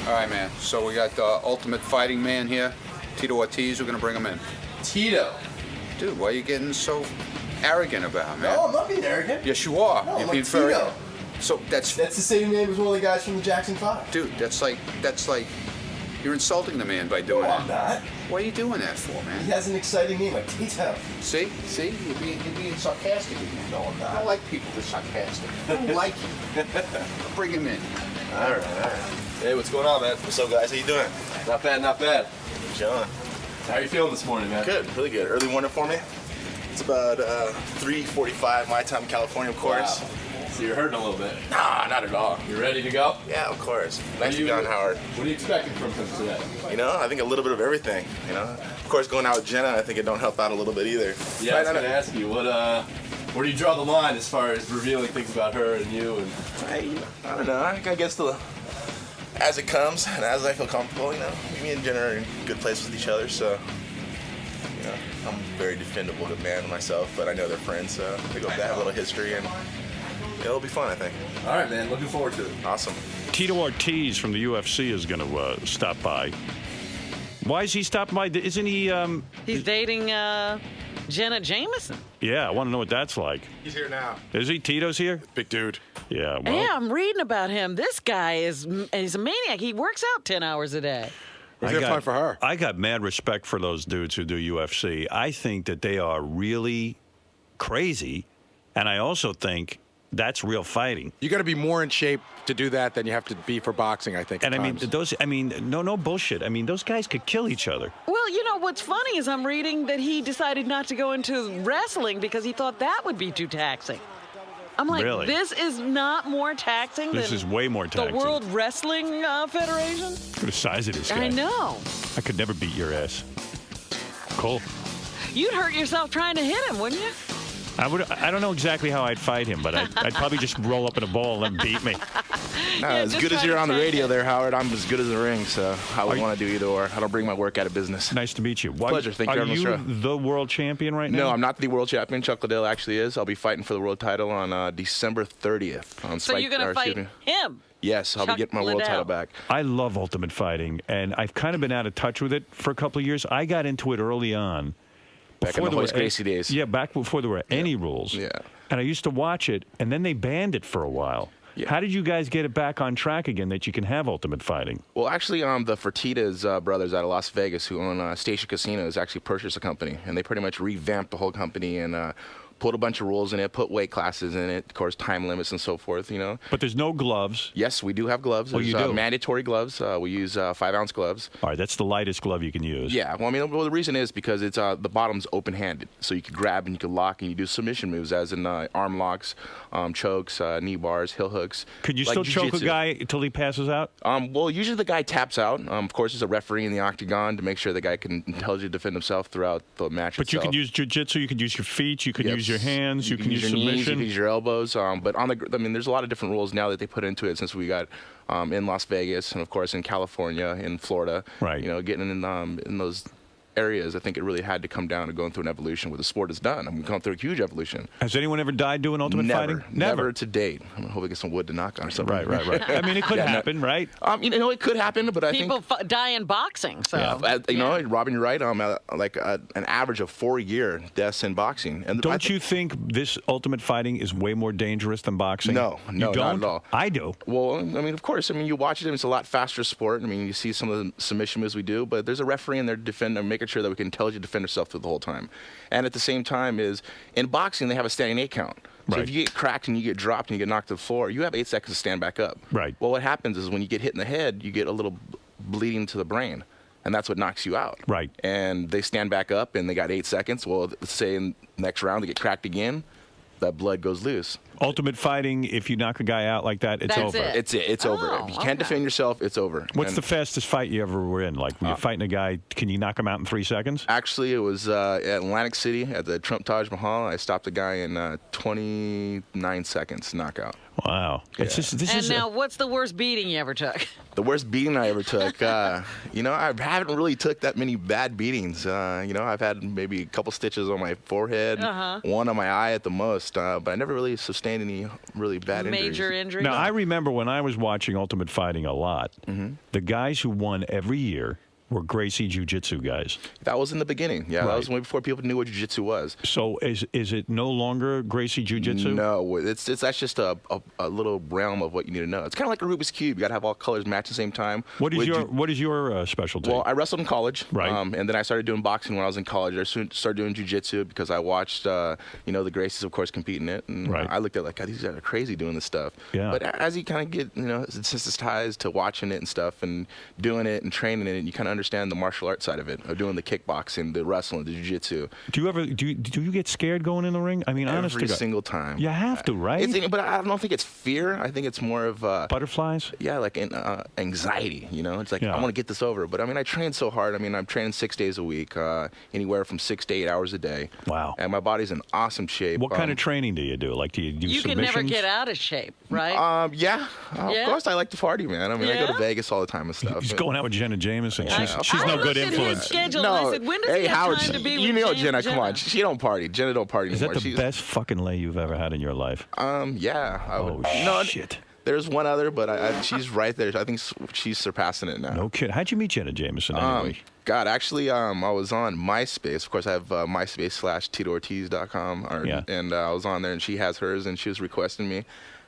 All right, man. So we got the Ultimate Fighting Man here, Tito Ortiz. We're gonna bring him in. Tito. Dude, why are you getting so arrogant about it, man? No, I'm not being arrogant. Yes, you are. No, You're I'm being like very. Tito. So that's the same name as one of the guys from the Jackson 5. Dude, that's like you're insulting the man by doing No, that. I'm not. What are you doing that for, He man? has an exciting name, like Tito. See, you're being sarcastic again. No, I'm not. I don't like people that are sarcastic. I don't like you. Bring him in. All right. Hey, what's going on, man? What's up, guys? How you doing? Not bad, not bad. John. How are you feeling this morning, man? Good, really good. Early morning for me. It's about 3:45 my time in California, of course. Wow. So you're hurting a little bit. Nah, not at all. You ready to go? Yeah, of course. Nice to be on, Howard. What are you expecting from him today? You know, I think a little bit of everything. You know, of course, going out with Jenna, I think it don't help out a little bit either. Yeah, I was going to ask you, where do you draw the line as far as revealing things about her and you? And I don't know. I guess as it comes and as I feel comfortable, you know, me and Jenna are in good place with each other, so. You know, I'm very defendable to man myself, but I know they're friends, so they have a little history, and it'll be fun, I think. All right, man. Looking forward to it. Awesome. Tito Ortiz from the UFC is going to stop by. Why is he stopping by? Isn't he? He's dating Jenna Jameson. Yeah, I want to know what that's like. He's here now. Is he? Tito's here? Big dude. Yeah. Well, Yeah, I'm reading about him. This guy he's a maniac. He works out 10 hours a day. I got mad respect for those dudes who do UFC. I think that they are really crazy, and I also think that's real fighting. You got to be more in shape to do that than you have to be for boxing, I think. And no bullshit. I mean, those guys could kill each other. Well, you know, what's funny is I'm reading that he decided not to go into wrestling because he thought that would be too taxing. I'm like, Really? This is not more taxing This than is way more taxing. the World Wrestling Federation? Look at the size of this guy. I know. I could never beat your ass. Cool. You'd hurt yourself trying to hit him, wouldn't you? I don't know exactly how I'd fight him, but I'd probably just roll up in a ball and let him beat me. As good as you're on the radio there, Howard, I'm as good as the ring, so I would want to do either or. I don't bring my work out of business. Nice to meet you. Pleasure. Thank you. Are you the world champion right now? No, I'm not the world champion. Chuck Liddell actually is. I'll be fighting for the world title on December 30th. On So you're going to fight him? Yes, I'll Chuck be getting my world Liddell. title back. I love Ultimate Fighting, and I've kind of been out of touch with it for a couple of years. I got into it early on. Back in the Horace Gracie days. Yeah, back before there were any rules. Yeah. And I used to watch it, and then they banned it for a while. Yeah. How did you guys get it back on track again that you can have Ultimate Fighting? Well, actually, the Fertitas brothers out of Las Vegas who own Station Casinos actually purchased a company, and they pretty much revamped the whole company and put a bunch of rules in it, put weight classes in it, of course, time limits and so forth, you know. But there's no gloves. Yes, we do have gloves. Oh, you There's do? mandatory gloves. We use 5-ounce gloves. All right, that's the lightest glove you can use. Yeah, well, I mean, the reason is because it's the bottom's open-handed, so you can grab and you can lock and you do submission moves, as in arm locks, chokes, knee bars, heel hooks. Could you like still choke a jiu-jitsu. guy until he passes out? Well, usually the guy taps out. Of course, there's a referee in the octagon to make sure the guy can intelligently defend himself throughout the match But itself. you can use jiu-jitsu, you can use your feet, you can use your hands, you can use your knees, you submission. can use your elbows. But there's a lot of different rules now that they put into it since we got in Las Vegas and of course in California, in Florida. Right. You know, getting in those areas, I think it really had to come down to going through an evolution where the sport has done. I mean, we've gone through a huge evolution. Has anyone ever died doing Ultimate Fighting? Never to date. I'm hoping to get some wood to knock on or something. Right. I mean, it could happen, right? You know, it could happen, but I think People die in boxing, so. you know, Robin, you're right. Like an average of 4-year deaths in boxing. And Don't you think this Ultimate Fighting is way more dangerous than boxing? No, you not don't? at all. I do. Well, I mean, of course. I mean, you watch it, it's a lot faster sport. I mean, you see some of the submission moves we do, but there's a referee in there to defend and making sure that we can intelligently defend ourselves through the whole time. And at the same time is, in boxing, they have a standing 8 count. So Right. if you get cracked and you get dropped and you get knocked to the floor, you have 8 seconds to stand back up. Right. Well, what happens is when you get hit in the head, you get a little bleeding to the brain. And that's what knocks you out. Right. And they stand back up and they got 8 seconds. Well, let's say in the next round they get cracked again, that blood goes loose. Ultimate Fighting, if you knock a guy out like that, it's That's over. it. It's over. If you can't defend yourself, it's over. What's And the fastest fight you ever were in? Like, when you're fighting a guy, can you knock him out in 3 seconds? Actually, it was at Atlantic City at the Trump Taj Mahal. I stopped a guy in 29 seconds knockout. Wow. It's just, this And is now, what's the worst beating you ever took? The worst beating I ever took, I haven't really took that many bad beatings. I've had maybe a couple stitches on my forehead, one on my eye at the most, but I never really sustained any really bad Major injuries. injury? Now, I remember when I was watching Ultimate Fighting a lot, the guys who won every year were Gracie Jiu-Jitsu guys. That was in the beginning. Yeah, Right. that was way before people knew what jiu-jitsu was. So is it no longer Gracie Jiu-Jitsu? No, that's just a little realm of what you need to know. It's kind of like a Rubik's Cube. You got to have all colors match at the same time. What is your specialty? Well, I wrestled in college, Right. And then I started doing boxing when I was in college. I soon started doing jiu-jitsu because I watched, the Gracies, of course, compete in it, and Right. I looked at like, God, these guys are crazy doing this stuff. Yeah. But as you kind of get, sensitized to watching it and stuff, and doing it and training it, you kind of understand the martial arts side of it, of doing the kickboxing, the wrestling, the jiu-jitsu. Do you get scared going in the ring? I mean, honest Every to God. single time. You have to, right? But I don't think it's fear. I think it's more of Butterflies? yeah, like anxiety. It's like Yeah. I want to get this over. But I mean, I train so hard. I mean, I'm training 6 days a week, anywhere from 6 to 8 hours a day. Wow. And my body's in awesome shape. What kind of training do you do? Like, do you do You can submissions? never get out of shape, right? Yeah, Yeah? of course I like to party, man. I mean, I go to Yeah? Vegas all the time and stuff. He's going out with Jenna Jameson. She's I no looked good at his influence. schedule No, and I said, when does hey he have Howard, time to be you with know Jenna? Jenna. Come on, she don't party. Jenna don't party Is that anymore. the best fucking lay you've ever had in your life? Yeah. I would, Oh, shit. There's one other, but she's right there. I think she's surpassing it now. No kidding. How'd you meet Jenna Jameson anyway? God, actually, I was on MySpace. Of course, I have MySpace/TitoOrtiz.com. Yeah. And I was on there, and she has hers, and she was requesting me.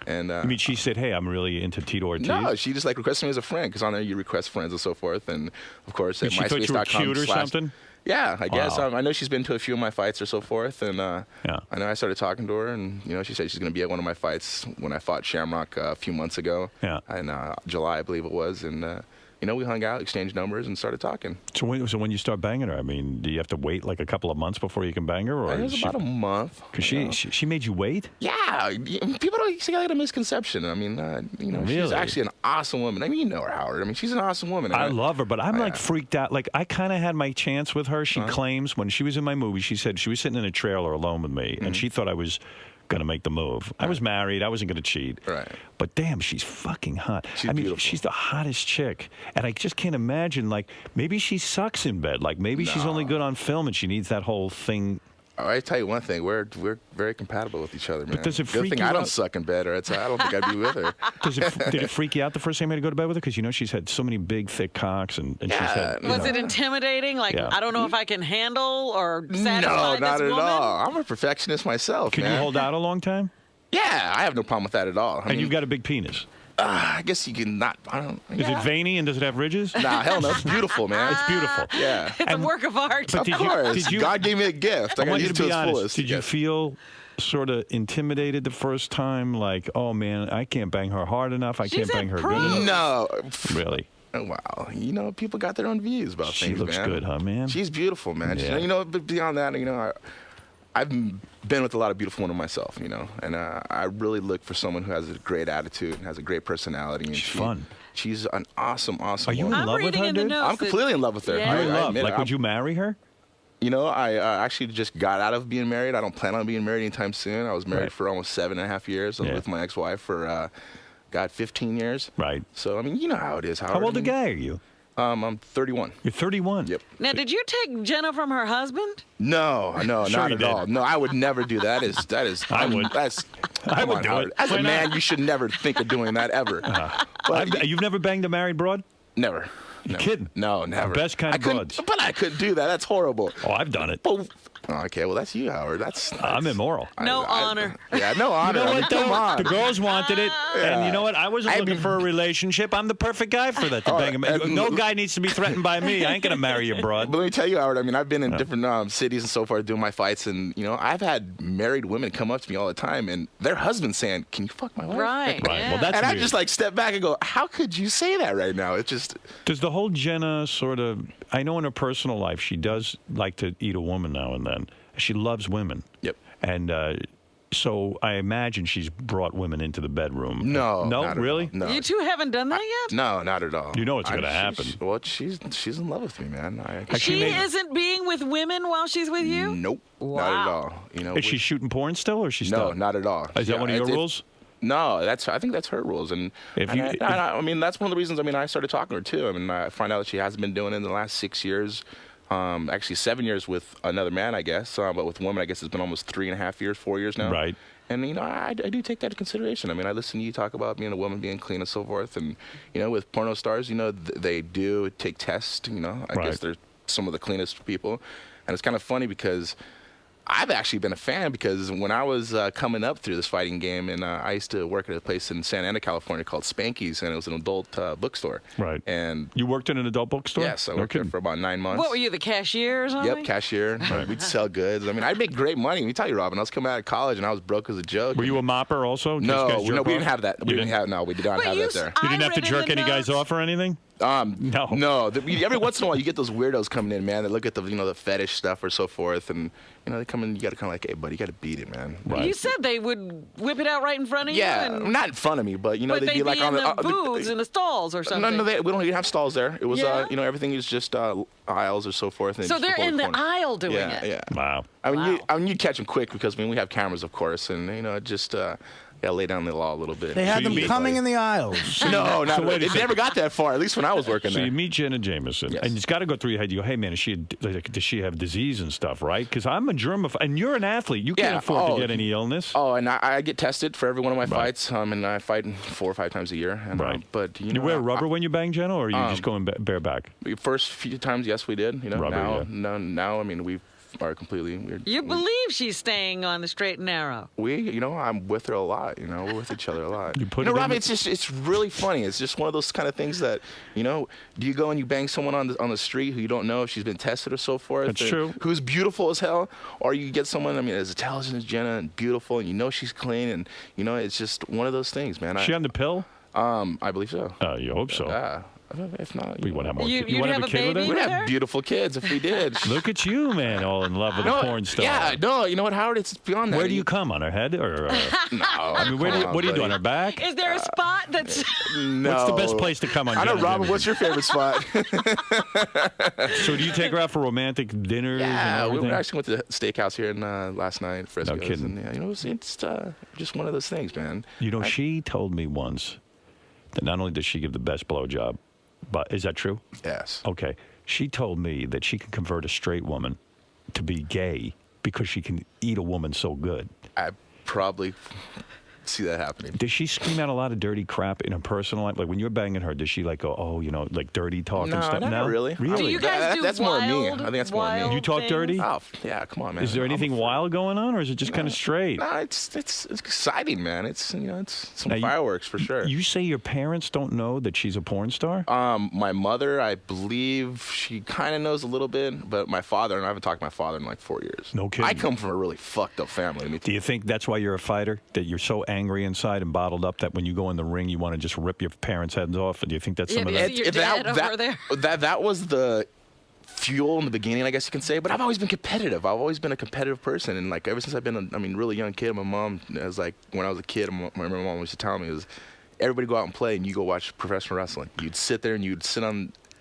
And I mean, she said, hey, I'm really into Tito Ortiz. no, she just like requested me as a friend, because on there you request friends and so forth. And of course, at She thought you were MySpace.com cute or something? Yeah, I guess. Wow. I know she's been to a few of my fights or so forth, and Yeah. I know I started talking to her, and she said she's going to be at one of my fights when I fought Shamrock a few months ago. Yeah. In July, I believe it was, and we hung out, exchanged numbers, and started talking. So when you start banging her, I mean, do you have to wait like a couple of months before you can bang her? Or It was about a month. Because she made you wait? Yeah, people don't see like a misconception. I mean, she's Really? actually an awesome woman. I mean, you know her, Howard. I mean, she's an awesome woman. I love her, but I'm like yeah. freaked out. Like, I kind of had my chance with her. She claims when she was in my movie, she said she was sitting in a trailer alone with me, and she thought I was going to make the move. I was married. I wasn't going to cheat. Right. But damn, she's fucking hot. She's I mean, beautiful. she's the hottest chick. And I just can't imagine, like, maybe she sucks in bed. Like, maybe she's only good on film and she needs that whole thing. I tell you one thing, we're very compatible with each other, man. does it Good freak thing you I don't out? suck in bed, or I don't think I'd be with her. Did it freak you out the first time you had to go to bed with her? Because she's had so many big, thick cocks, and she's had. Was it intimidating? Like, Yeah. I don't know if I can handle or satisfy No, this not at woman? all. I'm a perfectionist myself, Can man. you hold out a long time? Yeah, I have no problem with that at all. I And mean, you've got a big penis. I guess you can not. I don't. Is it veiny and does it have ridges? Nah, hell no. It's beautiful, man. It's beautiful. Yeah. It's a work of art. But Of did course. you, God gave me a gift. I I got want to you use to it to be its honest. fullest. Did you Yes. feel sort of intimidated the first time? Like, oh man, I can't bang her hard enough. I can't She's bang a her pro. good enough. No. Really? Wow. People got their own views about She things, looks man. good, huh, man? She's beautiful, man. Yeah. But beyond that, I've been with a lot of beautiful women myself, and I really look for someone who has a great attitude and has a great personality. And She's fun. She's an awesome Are you in woman. I'm love with reading her, in the dude? notes. I'm completely in love with her. Yeah. You're in I love. admit Like, it. would you marry her? I actually just got out of being married. I don't plan on being married anytime soon. I was married Right. for almost 7.5 years. I was Yeah. with my ex-wife for, 15 years. Right. So, I mean, you know how it is, Howard. How old I a mean, guy are you? I'm 31. You're 31. Yep. Now, did you take Jenna from her husband? No, Sure not you at did. all. No, I would never do that. That is. I would. That's. I come would on, do Howard. it. As Why a not? man, you should never think of doing that ever. But You've never banged a married broad? never. Never. kidding? No, never. best kind I of couldn't- broads. But I couldn't do that. That's horrible. Oh, I've done it. But, okay, well, that's you, Howard. I'm immoral. No honor. Yeah, no honor. You know I mean, what, come though? on. The girls wanted it, and you know what? I wasn't looking for a relationship. I'm the perfect guy for that. To bang a man. No guy needs to be threatened by me. I ain't gonna marry a broad. But let me tell you, Howard, I mean, I've been in different cities and so forth doing my fights, and, I've had married women come up to me all the time, and their husbands saying, "Can you fuck my wife?" Right. Right. Yeah. Well, that's And I weird. just like step back and go, "How could you say that right now?" It's just, Does the whole Jenna sort of? I know in her personal life she does like to eat a woman now and then. She loves women. Yep. And so I imagine she's brought women into the bedroom. no, No, not at really? all. No, You two haven't done that yet? no, not at all. You know it's gonna happen. She's in love with me, man. She made- isn't being with women while she's with you? Nope, not at Wow. all. Is she shooting porn still, or is she No, still? not at all. Is that one of your it's- rules? No, I think that's her rules, and I mean that's one of the reasons. I mean, I started talking to her too. I mean, I find out that she hasn't been doing it in the last 6 years, actually 7 years with another man, I guess. But with women, I guess it's been almost 3.5 years, 4 years now. Right. And, you know, I do take that into consideration. I mean, I listen to you talk about being a woman, being clean and so forth. And, you know, with porno stars, you know, they do take tests, you know. I guess they're some of the cleanest people. And it's kind of funny because I've actually been a fan because when I was coming up through this fighting game, and I used to work at a place in Santa Ana, California called Spanky's, and it was an adult bookstore. Right. And you worked in an adult bookstore? Yes, I worked there for about 9 months. What were you, the cashier or something? Yep, cashier. We'd sell goods. I mean, I'd make great money. Let me tell you, Robin, I was coming out of college and I was broke as a joke. Were you a mopper also? No, we didn't have that. We didn't have that there. You didn't have to jerk any guys off or anything? No. Every once in a while, you get those weirdos coming in, man, that look at the the fetish stuff or so forth, and they come in. You got to kind of like, hey, buddy, you got to beat it, man. Right. You said they would whip it out right in front of you. Yeah, not in front of me, but they'd be like on the booths in the stalls or something. No, we don't even have stalls there. It was everything is just aisles or so forth. And so they're in the aisle doing it. Yeah. Wow. I mean, you catch them quick because we have cameras, of course, and just. Got to lay down the law a little bit. They had them coming in the aisles. No, it never got that far. At least when I was working there. So you meet Jenna Jameson, and it's got to go through your head. You go, hey man, does she have disease and stuff, right? Because I'm a germaphobe, and you're an athlete. You can't afford to get any illness. Oh, and I get tested for every one of my fights. And I fight 4 or 5 times a year. And, but you wear rubber when you bang Jenna, or are you just going bareback? First few times, yes, we did. Rubber, now, I mean, we've. Are completely weird. You believe she's staying on the straight and narrow? I'm with her a lot. We're with each other a lot. Robin, it's really funny. It's just one of those kind of things that, do you go and you bang someone on the street who you don't know if she's been tested or so forth? That's true. Who's beautiful as hell, or you get someone, as intelligent as Jenna and beautiful, and she's clean, and it's just one of those things, man. Is she on the pill? I believe so. You hope so. Yeah. If not, we want to have more. You want to have have a kid with her? We'd have beautiful kids if we did. Look at you, man, all in love with a porn star. Yeah, no, you know what, Howard? It's beyond that. Where do you come, on her head, or? No. I mean, what do you do, on her back? Is there a spot that's? No. What's the best place to come on? I know, Robin. What's your favorite spot? So, do you take her out for romantic dinners? Yeah, and we actually went to the steakhouse here last night at Frisco's. No kidding. And, it's just one of those things, man. She told me once that not only does she give the best blowjob, but is that true? Yes. Okay. She told me that she can convert a straight woman to be gay because she can eat a woman so good. I probably see that happening. Does she scream out a lot of dirty crap in her personal life? Like when you're banging her, does she like go, like dirty talk and stuff? No, not really. Really? Do you guys do that's more me. I think that's more me. You talk dirty? Oh, yeah, come on, man. Is there anything wild going on, or is it just kind of straight? No, it's exciting, man. It's some fireworks for sure. You say your parents don't know that she's a porn star? My mother, I believe she kind of knows a little bit, but my father, and I haven't talked to my father in like 4 years. No kidding. I come from a really fucked up family. Do you think that's why you're a fighter? That you're so angry inside and bottled up that when you go in the ring, you want to just rip your parents' heads off? Or do you think that's some of that? Your dad over there. That was the fuel in the beginning, I guess you can say. But I've always been competitive. I've always been a competitive person, and like ever since I've been really young kid. My mom, as like when I was a kid, my mom used to tell me is everybody go out and play, and you go watch professional wrestling. You'd sit there and you'd sit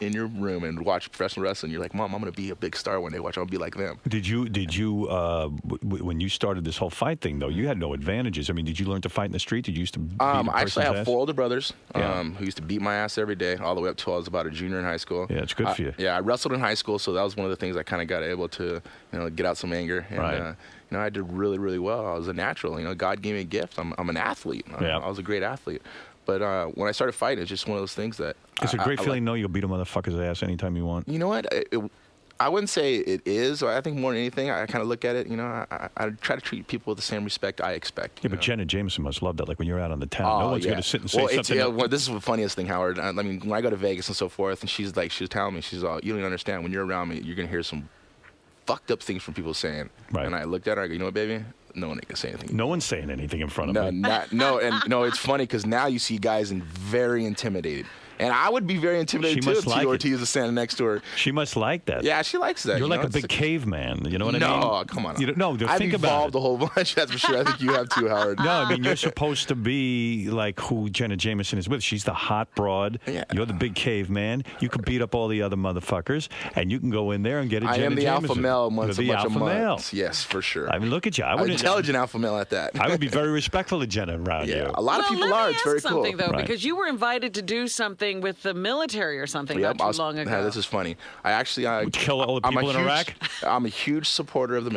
in your room and watch professional wrestling. You're like, Mom, I'm going to be a big star one day. Watch, I'm going to be like them. Did you when you started this whole fight thing, though, you had no advantages. I mean, did you learn to fight in the street? Did you used to beat a I actually have ass? 4 older brothers who used to beat my ass every day, all the way up till I was about a junior in high school. Yeah, it's good for you. Yeah, I wrestled in high school, so that was one of the things I kind of got able to, get out some anger. And, I did really, really well. I was a natural. God gave me a gift. I'm an athlete. I was a great athlete. But when I started fighting, it's just one of those things that... It's a great feeling, you'll beat a motherfucker's ass anytime you want. You know what? I wouldn't say it is. I think more than anything, I kind of look at it, I try to treat people with the same respect I expect. Yeah, but Jenna Jameson must love that. Like when you're out on the town, no one's going to sit and say something. This is the funniest thing, Howard. I mean, when I go to Vegas and so forth, and she's telling me, she's all, you don't even understand. When you're around me, you're going to hear some fucked up things from people saying. Right. And I looked at her, I go, you know what, baby? No one ain't gonna say anything. No one's saying anything in front of me. No, it's funny because now you see guys very intimidated. And I would be very intimidated, She too, if must like Tito it. Ortiz is standing next to her. She must like that. Yeah, she likes that. You're you like know? a big caveman. You know what I mean? No, come on. You don't, no, I've think about evolved it. a whole bunch, that's for sure. I think you have too, Howard. No, I mean, you're supposed to be like who Jenna Jameson is with. She's the hot broad. Yeah. You're the big caveman. You can beat up all the other motherfuckers, and you can go in there and get a I Jenna am the Jameson. alpha male You're amongst a the bunch of alpha male. mutts. Yes, for sure. I mean, look at you. I An wouldn't. intelligent alpha male at that. I would be very respectful of Jenna around Yeah, you. a lot of people let are. me It's ask very cool. something, though, Right. because you were invited to do something with the military or something Yep, not too long ago. This is funny. I actually Kill all the people in Iraq? I'm a huge supporter of the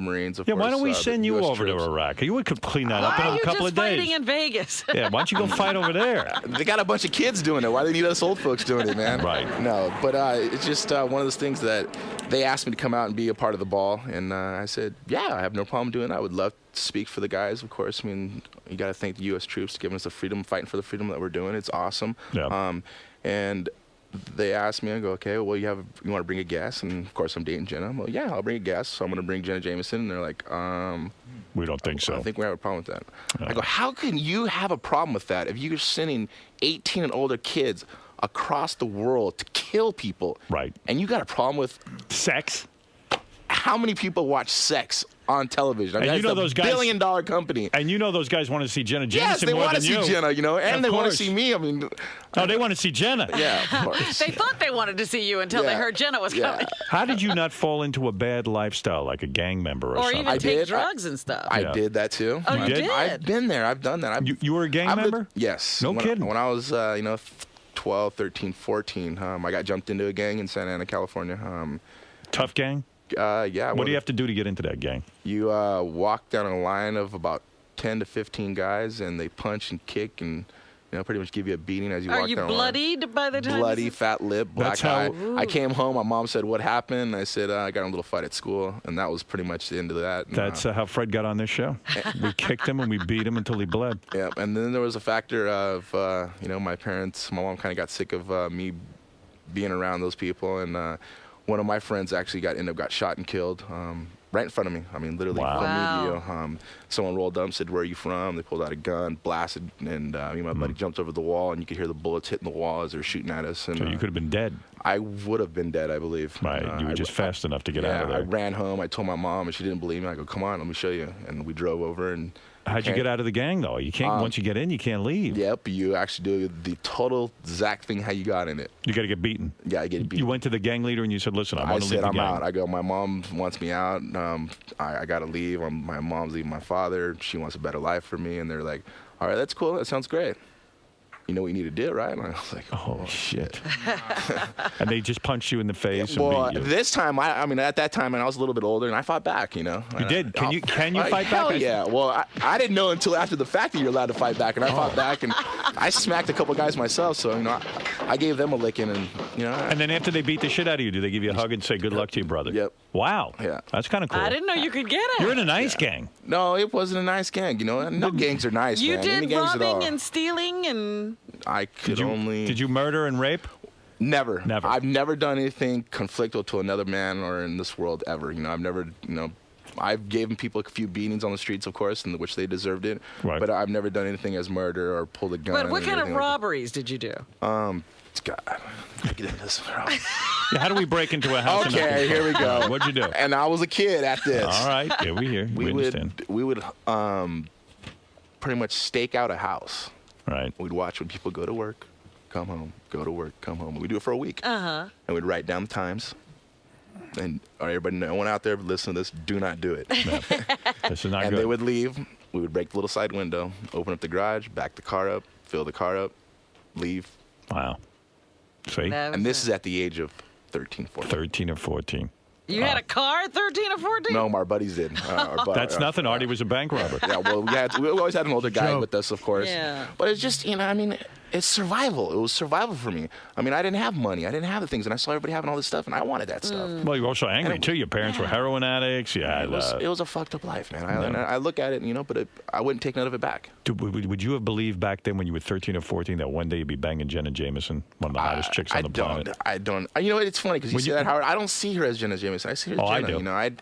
Marines. Of Yeah, course, why don't we the send you US over troops. to Iraq? You could clean that up Why in are a you couple just of days. fighting in Vegas? Yeah, why don't you go fight over there? They got a bunch of kids doing it. Why do they need us old folks doing it, man? Right. No, but it's just one of those things that they asked me to come out and be a part of the ball, and I said, yeah, I have no problem doing it. I would love to speak for the guys, of course. I mean, you got to thank the U.S. troops giving us the freedom, fighting for the freedom that we're doing. It's awesome. Yeah. And they asked me, I go, okay, well, you want to bring a guest? And of course, I'm dating Jenna. I'm like, yeah, I'll bring a guest. So I'm going to bring Jenna Jameson. And they're like, We don't think I so. don't think we have a problem with that. I go, how can you have a problem with that if you're sending 18 and older kids across the world to kill people? Right. And you got a problem with Sex? how many people watch sex on television? I mean, And you that's know a those guys- billion-dollar company. And you know those guys want to see Jenna Yes, Jameson they more want to than see you. Jenna, you know, and Of they want to course. see me. I mean, No, they want to see Jenna. yeah, of course. They thought they wanted to see you until they Yeah. heard Jenna was Yeah. coming. How did you not fall into a bad lifestyle like a gang member or, Or something? even I take did. drugs and stuff. I Yeah. did that too. Oh, you did? I've been there. I've done that. You were a gang I've lived- member? Yes. No when, kidding. When I was, 12, 13, 14, I got jumped into a gang in Santa Ana, California. Tough gang? Yeah. What do you have to do to get into that gang? You walk down a line of about 10 to 15 guys, and they punch and kick and pretty much give you a beating as you Are walk you down a line. bloodied by the time? Bloody, fat lip, black That's how- eye. I came home. My mom said, "What happened?" I said, "I got in a little fight at school," and that was pretty much the end of that. And, That's how Fred got on this show. We kicked him and we beat him until he bled. yeah. And then there was a factor of, my parents. My mom kind of got sick of me being around those people, and one of my friends actually ended up got shot and killed. Right in front of me. I mean, literally Wow. from Wow. video. Someone rolled up, said, "Where are you from?" They pulled out a gun, blasted, and me and my buddy jumped over the wall, and you could hear the bullets hitting the wall as they were shooting at us. And So you could have been dead. I would have been dead, I believe. Right. You were just fast enough to get out of I there. ran home. I told my mom, and she didn't believe me. I go, "Come on, let me show you." And we drove over, and How'd you get out of the gang, though? You can't. Once you get in, you can't leave. Yep, you actually do the total exact thing how you got in it. You got to get beaten. Yeah, I get beat. You went to the gang leader and you said, "Listen, I I want to leave said, the I'm gang." out. I go, my mom wants me out. I got to leave. My mom's leaving my father. She wants a better life for me. And they're like, all right, that's cool. That sounds great. You know what you need to do, right? And I was like, Oh shit! And they just punched you in the face well, and beat you. this time, I mean, at that time, and I was a little bit older, and I fought back, You did. Can you fight hell back? yeah. Well, I didn't know until after the fact that you're allowed to fight back, and I fought back, and I smacked a couple guys myself. So I gave them a licking, and And then after they beat the shit out of you, do they give you a hug and say, "Good luck to you, brother"? Yep. Wow. Yeah. That's kind of cool. I didn't know you could get it. You're in a nice gang. no, it wasn't a nice gang. No gangs are nice. You man. Any did gangs at all. robbing and stealing and I could only. Did you murder and rape? Never. Never. I've never done anything conflictual to another man or in this world ever. I've never. I've given people a few beatings on the streets, of course, in which they deserved it. Right. But I've never done anything as murder or pulled a gun. But what or kind of anything like robberies did you do? that. God, get into this. Yeah, how do we break into a house? and Okay, knock here we it? go. All right, what'd you do? And I was a kid at this. All right, here we hear. We understand. We would pretty much stake out a house. Right. We'd watch when people go to work, come home, go to work, come home. We'd do it for a week. And we'd write down the times. And everybody, no one out there, listen to this, do not do it. This is not And good. they would leave. We would break the little side window, open up the garage, back the car up, fill the car up, leave. Wow. See? And this is at the age of 13, 14. 13 or 14. You had a car at 13 or 14? No, our buddies did. That's nothing. Artie was a bank robber. Yeah, well, we always had an older guy Joke. with us, of course. Yeah. But it's just, it's survival. It was survival for me. I mean, I didn't have money. I didn't have the things, and I saw everybody having all this stuff, and I wanted that stuff. Well, you're also angry, And it- too. Your parents were heroin addicts. You had, It was a fucked up life, man. I look at it, but I wouldn't take none of it back. would you have believed back then when you were 13 or 14 that one day you'd be banging Jenna Jameson, one of the hottest chicks on the planet? I don't. It's funny because you say that, Howard. I don't see her as Jenna Jameson. I see her as I Jenna. do.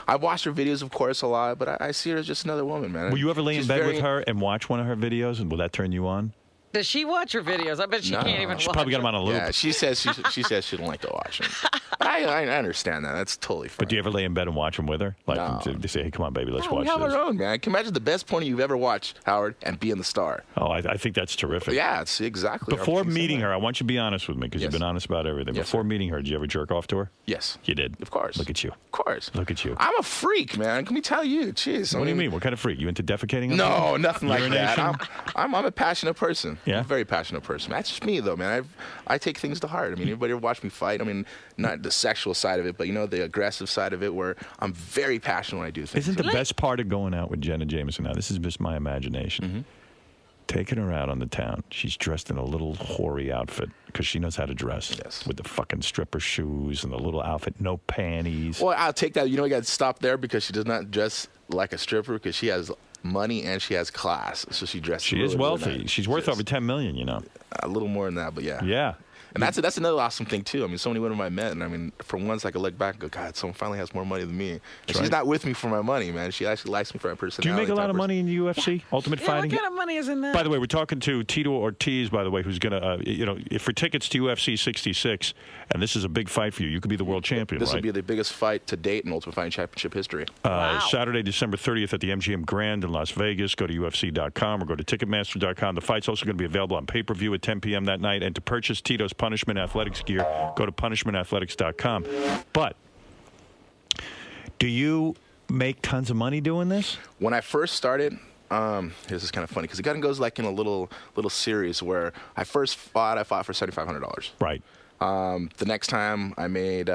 I've watched her videos, of course, a lot, but I see her as just another woman, man. Will you ever lay in She's bed very- with her and watch one of her videos, and will that turn you on? Does she watch your videos? I bet she can't even She watch probably got him on a loop. Yeah, she says she don't like to watch them. I understand that. That's totally fine. But do you ever lay in bed and watch them with her? Like, they say, hey, come on, baby, let's watch we have this. our own, man. Can you imagine the best pony you've ever watched, Howard, and being the star? Oh, I think that's terrific. Yeah, it's exactly. Before meeting her, I want you to be honest with me because you've been honest about everything. Yes, Before sir. meeting her, did you ever jerk off to her? Yes. You did? Of course. Look at you. Of course. Look at you. I'm a freak, man. Can we tell you? Jeez. What do you mean? What kind of freak? You into defecating? on No, people? nothing like that. Urination? I'm a passionate person. Yeah? I'm a very passionate person. That's just me, though, man. I take things to heart. I mean, everybody ever watch me fight? I mean, not the sexual side of it, but, the aggressive side of it where I'm very passionate when I do things. Isn't the best part of going out with Jenna Jameson now, this is just my imagination, taking her out on the town. She's dressed in a little hoary outfit because she knows how to dress. Yes. With the fucking stripper shoes and the little outfit, no panties. Well, I'll take that. You got to stop there because she does not dress like a stripper because she has money and she has class. So she dresses She really, is wealthy. really nice. She's worth over $10 million, A little more than that, but yeah. Yeah. And that's another awesome thing, too. I mean, so many women I met, and I mean, for once I could look back and go, God, someone finally has more money than me. And she's not with me for my money, man. She actually likes me for my personality. Do you make a lot of money in the UFC, Ultimate Fighting? What kind of money is in that? By the way, we're talking to Tito Ortiz, by the way, who's going to, for tickets to UFC 66, and this is a big fight for you. You could be the world champion, This right? will be the biggest fight to date in Ultimate Fighting Championship history. Saturday, December 30th at the MGM Grand in Las Vegas. Go to UFC.com or go to Ticketmaster.com. The fight's also going to be available on pay-per-view at 10 p.m. that night. And to purchase Tito's Punishment Athletics gear, go to punishmentathletics.com. But do you make tons of money doing this? When I first started, this is kind of funny because it kind of goes like in a little series where I first fought for $7,500. Right. The next time I made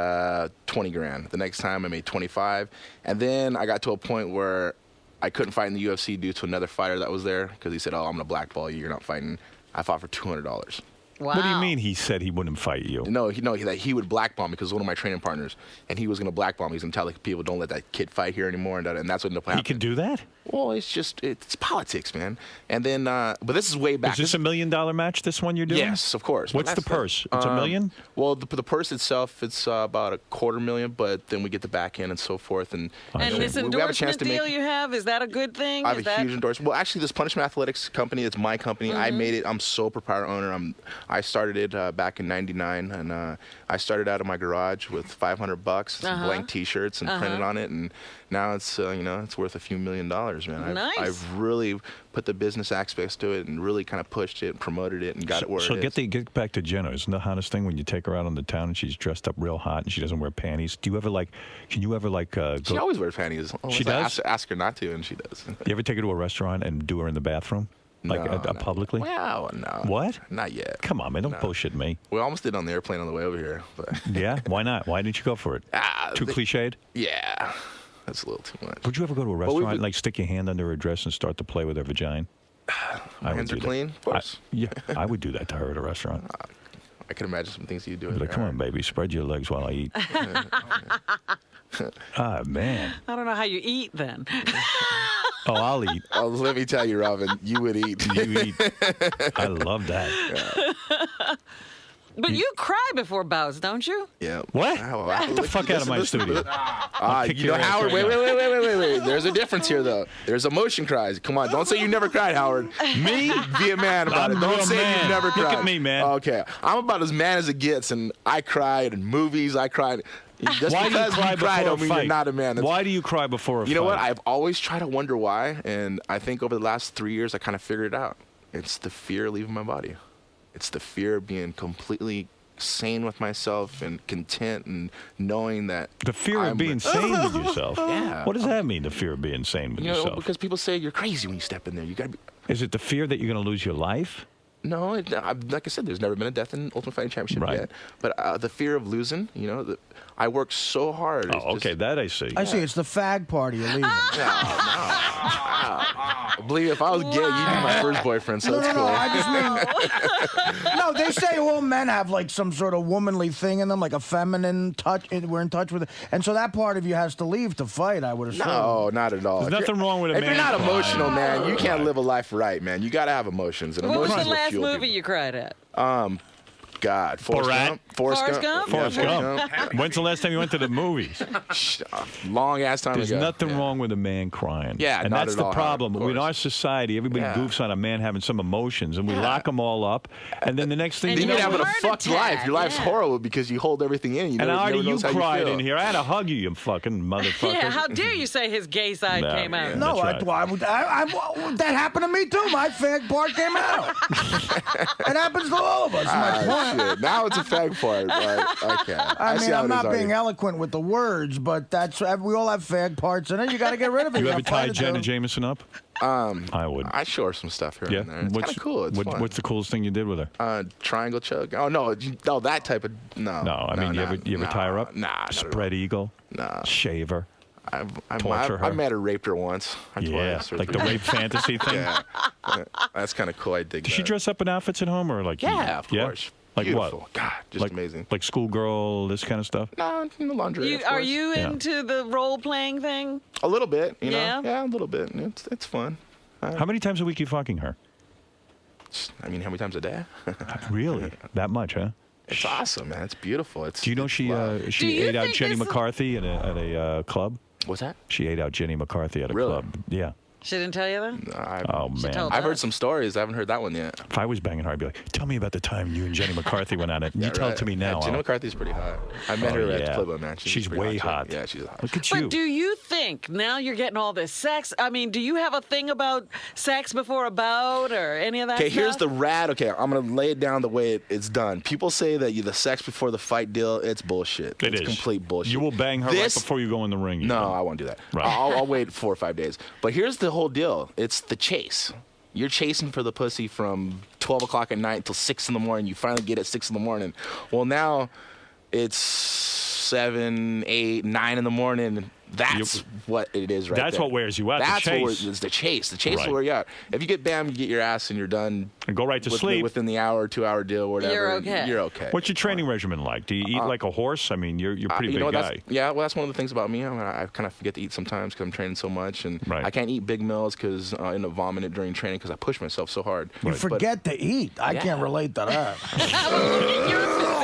20 grand. The next time I made 25. And then I got to a point where I couldn't fight in the UFC due to another fighter that was there because he said, oh, I'm going to blackball you. You're not fighting. I fought for $200. Wow. What do you mean he said he wouldn't fight you? No, he would blackball me because one of my training partners, and he was going to blackball me. He's going to tell the people, don't let that kid fight here anymore, and that's what ended up happening. He can do that? Well, it's politics, man. And then, but this is way back. Is this $1 million match, this one you're doing? Yes, of course. What's the purse? It's $1 million? Well, the purse itself, it's about $250,000, but then we get the back end and so forth. And this endorsement deal you have, is that a good thing? I have a huge endorsement. Well, actually, this Punishment Athletics company, it's my company. I made it. I'm sole proprietor owner. I started it back in '99, and I started out of my garage with $500, some blank T-shirts, and printed on it, and now it's it's worth a few $1 million, man. Nice. I've really put the business aspects to it and really kind of pushed it and promoted it and got it where it is. So get back to Jenna. Isn't the hottest thing when you take her out on the town and she's dressed up real hot and she doesn't wear panties? Do you ever can you ever go? She always wears panties. She does? Ask her not to, and she does. You ever take her to a restaurant and do her in the bathroom? Publicly? Well, no. What? Not yet. Come on, man. Don't bullshit me. We almost did on the airplane on the way over here. But Yeah? Why not? Why didn't you go for it? Too cliched? Yeah. That's a little too much. Would you ever go to a restaurant and stick your hand under her dress and start to play with her vagina? My hands are clean? Of course. I would do that to her at a restaurant. I can imagine some things you do. Like, come on, baby, spread your legs while I eat. Man. I don't know how you eat then. Oh, I'll eat. Oh, let me tell you, Robin, you would eat. You eat. I love that. Yeah. But you cry before bouts, don't you? Yeah. What? Get the fuck out of my studio. Howard, wait. There's a difference here, though. There's emotion cries. Come on, don't say you never cried, Howard. Me? Be a man about it. Don't say you never cried. Look at me, man. Okay. I'm about as man as it gets, and I cried in movies. I cried. Just Why because do you cry before don't a mean fight? you're not a man. Why do you cry before a fight? You know what? I've always tried to wonder why, and I think over the last 3 years, I kind of figured it out. It's the fear of leaving my body. It's the fear of being completely sane with myself and content and knowing that the fear of being sane with yourself. Yeah. What does that mean? The fear of being sane with yourself? Because people say you're crazy when you step in there. You gotta be. Is it the fear that you're going to lose your life? No, like I said, there's never been a death in Ultimate Fighting Championship yet. But the fear of losing, I worked so hard. Oh, okay, that I see. I see. It's the fag party you're leaving. I believe if I was gay, you'd be my first boyfriend, so that's cool. No, I just mean, no, they say all men have like some sort of womanly thing in them, like a feminine touch. We're in touch with it. And so that part of you has to leave to fight, I would assume. No, not at all. There's nothing wrong with a man. If you're not emotional, crying. man, you can't live a life right, man. You got to have emotions. And What was emotions the will last fuel movie people. you cried at? God, Forrest Borat? Gump. Forrest Gump? Forrest Yeah, Gump. When's the last time you went to the movies? Long ass time There's ago. nothing Yeah. wrong with a man crying. Yeah, and not that's at the all, problem. of In our course. society, everybody Yeah. goofs on a man having some emotions, and we lock them all up. And then the next thing And you Then you know, you're have having a a heart fucked attack, life. Your life's yeah. horrible because you hold everything in. You and never, Artie, never you knows how cried feel. in here. I had to hug you, you fucking motherfucker. Yeah, how dare you say his gay side No, came out? yeah. No, That's that happened to me too. My fag part came out. It happens to all of us. My point. Shit. Now it's a fag part. Like, okay. I see mean, how I'm it is, not being Artie. eloquent with the words, but that's we all have fag parts in it. You got to get rid of it. You You ever gotta fight tied it, Jenna though. Jameson up? I would. I show her some stuff here Yeah. and there. It's kind of cool. It's fun. What's the coolest thing you did with her? Triangle choke. Oh no, that type of no. No, I mean, you ever tie her up? Nah, not at Spread eagle? Nah. Shave her? I've Torture her. I met her, raped her once. Or Yeah, twice or like the three. rape fantasy thing? Yeah, that's kind of cool. I dig Does that. she dress up in outfits at home or like? Yeah, of course. Like Beautiful. what? God, just like, amazing. Like schoolgirl, this kind of stuff? No, in the laundry. of Are course. you Yeah. into the role playing thing? A little bit, you know. Yeah? Yeah, a little bit. It's fun. How many times a week are you fucking her? I mean, how many times a day? Really? That much, huh? It's awesome, man. It's beautiful. It's. Do you know it's she love. Do she you ate out think Jenny this- McCarthy at a club? What's that? She ate out Jenny McCarthy at a Really? club. Yeah. She didn't tell you that? Oh man. told I've heard us. some stories. I haven't heard that one yet. If I was banging her, I'd be like, "Tell me about the time you and Jenny McCarthy went at it." You tell it to me now. Yeah, Jenny Al. McCarthy's pretty hot. I met her at yeah. Playboy Mansion. She's pretty way too. hot. Yeah, she's hot. Look at you. But do you think now you're getting all this sex? I mean, do you have a thing about sex before a bout or any of that Okay, here's stuff? the rad. Okay, I'm gonna lay it down the way it's done. People say that the sex before the fight deal, it's bullshit. It's is complete bullshit. You will bang her right before you go in the ring. you No, think. I won't do that. Right. I'll wait 4 or 5 days. But here's the whole deal. It's the chase. You're chasing for the pussy from 12 o'clock at night until 6 in the morning. You finally get it at 6 in the morning. Well, now it's 7, 8, 9 in the morning. That's what it is right That's there. what wears you out, the That's chase. what it's the chase. The chase Right. will wear you out. If you get bam, you get your ass and you're done. And go right to with- sleep. Within the hour, 2 hour deal, or whatever. You're okay. You're okay. What's your training regimen like? Do you eat like a horse? I mean, you're a pretty you know big what, guy. yeah, well, that's one of the things about me. I kind of forget to eat sometimes because I'm training so much, and Right. I can't eat big meals because I end up vomiting during training because I push myself so hard. You But- forget to eat. I can't relate to that.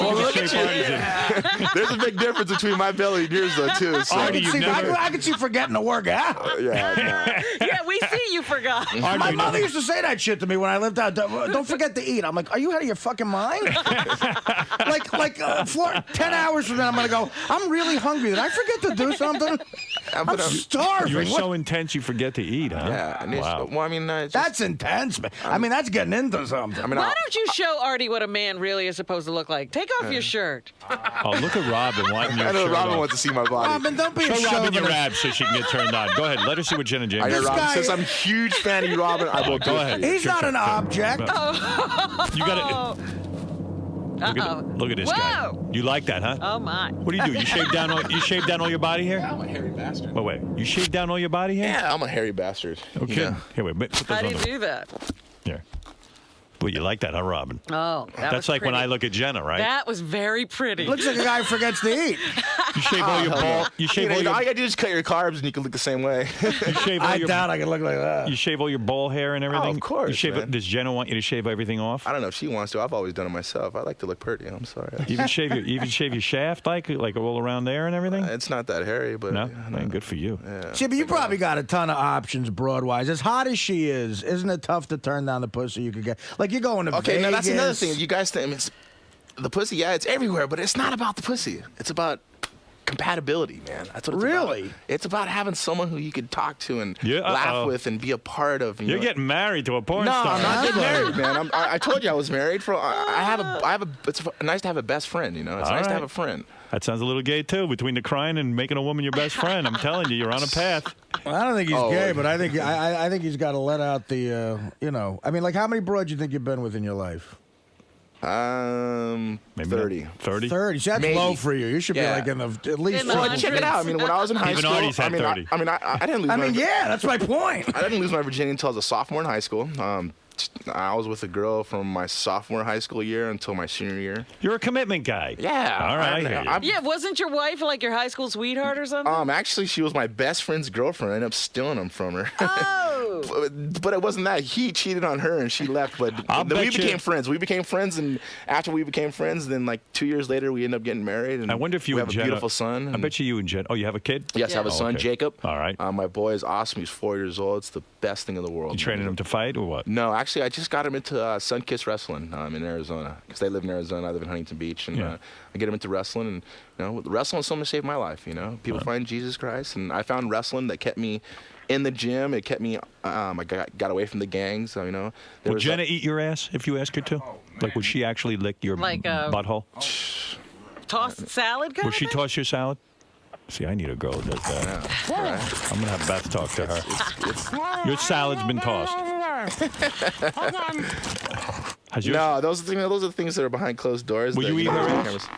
Look at you. There's a big difference between my belly and yours, though, too. So, I Artie, can you've see, never- I can see forgetting to work out. yeah, Yeah, we see you forgot. My mother used to say that shit to me when I lived out. Don't forget to eat. I'm like, are you out of your fucking mind? like 10 hours from then, I'm gonna go. I'm really hungry. Did I forget to do something? I'm starving. You're What- so intense you forget to eat, huh? yeah. And it's- Wow. Well, I mean, it's just, That's intense, man. I mean, that's getting into something. I mean, Why don't you show Artie what a man really is supposed to look like? Take off your shirt. Oh, look at Robin wanting your I know shirt Robin off. wants to see my body. Robin, don't be a Show Robin your chauvinist. abs so she can get turned on. Go ahead. Let her see what Jenna James I know, is. Robin. guy- Since I'm a huge fan of you, Robin, I will Go do it ahead. for you. He's not an object. You got it. Look at this guy. Whoa. You like that, huh? Oh my. What do? You shave down all your body hair? I'm a hairy bastard. Wait. You shave down all your body hair? Yeah, I'm a hairy bastard. Okay. Yeah. Here, wait. Put those How do on you the. do that? Here. Well, you like that, huh, Robin? Oh, That's like when I look at Jenna, right? That was very pretty. Looks like a guy who forgets to eat. You shave all your hell ball. no. You shave all All you your. gotta do is cut your carbs and you can look the same way. You shave all I your. doubt I can look like that. You shave all your ball hair and everything. of course, You shave. man. Does Jenna want you to shave everything off? I don't know if she wants to. I've always done it myself. I like to look pretty. I'm sorry. Even shave your shaft like all around there and everything. It's not that hairy, but No, man, good for you. See, but you probably got a ton of options broad-wise. As hot as she is, isn't it tough to turn down the pussy you could get? Like, you're going to Okay, Vegas. now that's another thing. You guys think, I mean, the pussy, yeah, it's everywhere, but it's not about the pussy. It's about compatibility, man. That's what it's Really? about. It's about having someone who you could talk to and Yeah, laugh with and be a part of. You're getting married to a porn No, star. I'm not getting married, man. I told you I was married. It's nice to have a best friend, you know. It's All nice to right. have a friend. That sounds a little gay too. Between the crying and making a woman your best friend, I'm telling you, you're on a path. Well, I don't think he's Oh. gay, but I think he's got to let out the, I mean, like, how many broads you think you've been with in your life? Maybe 30. 30? 30. See, that's Maybe. low for you. You should be Yeah. like in the at least. In the Well, 40. check it out. I mean, when I was in high Even school, Artie's had 30. I didn't lose. I mean, yeah, that's my point. I didn't lose my virginity until I was a sophomore in high school. I was with a girl from my sophomore high school year until my senior year. You're a commitment guy. Yeah. All right, I hear you. Yeah, wasn't your wife like your high school sweetheart or something? Actually, she was my best friend's girlfriend. I ended up stealing him from her. Oh. But it wasn't that. He cheated on her and she left. But then we became friends. We became friends, and after we became friends, then like 2 years later, we ended up getting married. And I wonder if you we and have Jenna, a beautiful son. I bet you and Jenna. Oh, you have a kid? Yes, I have a son, Jacob. All right. My boy is awesome. He's 4 years old. It's the best thing in the world. You training him to fight or what? No, actually, I just got him into Sunkiss Wrestling in Arizona because they live in Arizona. I live in Huntington Beach, and I get him into wrestling. And wrestling is something that saved my life. People find Jesus Christ, and I found wrestling that kept me in the gym. It kept me. I got away from the gangs. Would Jenna eat your ass if you asked her to? Like, would she actually lick your butthole? Tossed salad kind Would she toss your salad? See, I need a girl that does that. Yeah. I'm gonna have Beth talk to her. Your salad's been tossed. No, those are the things that are behind closed doors. Will you eat her ass?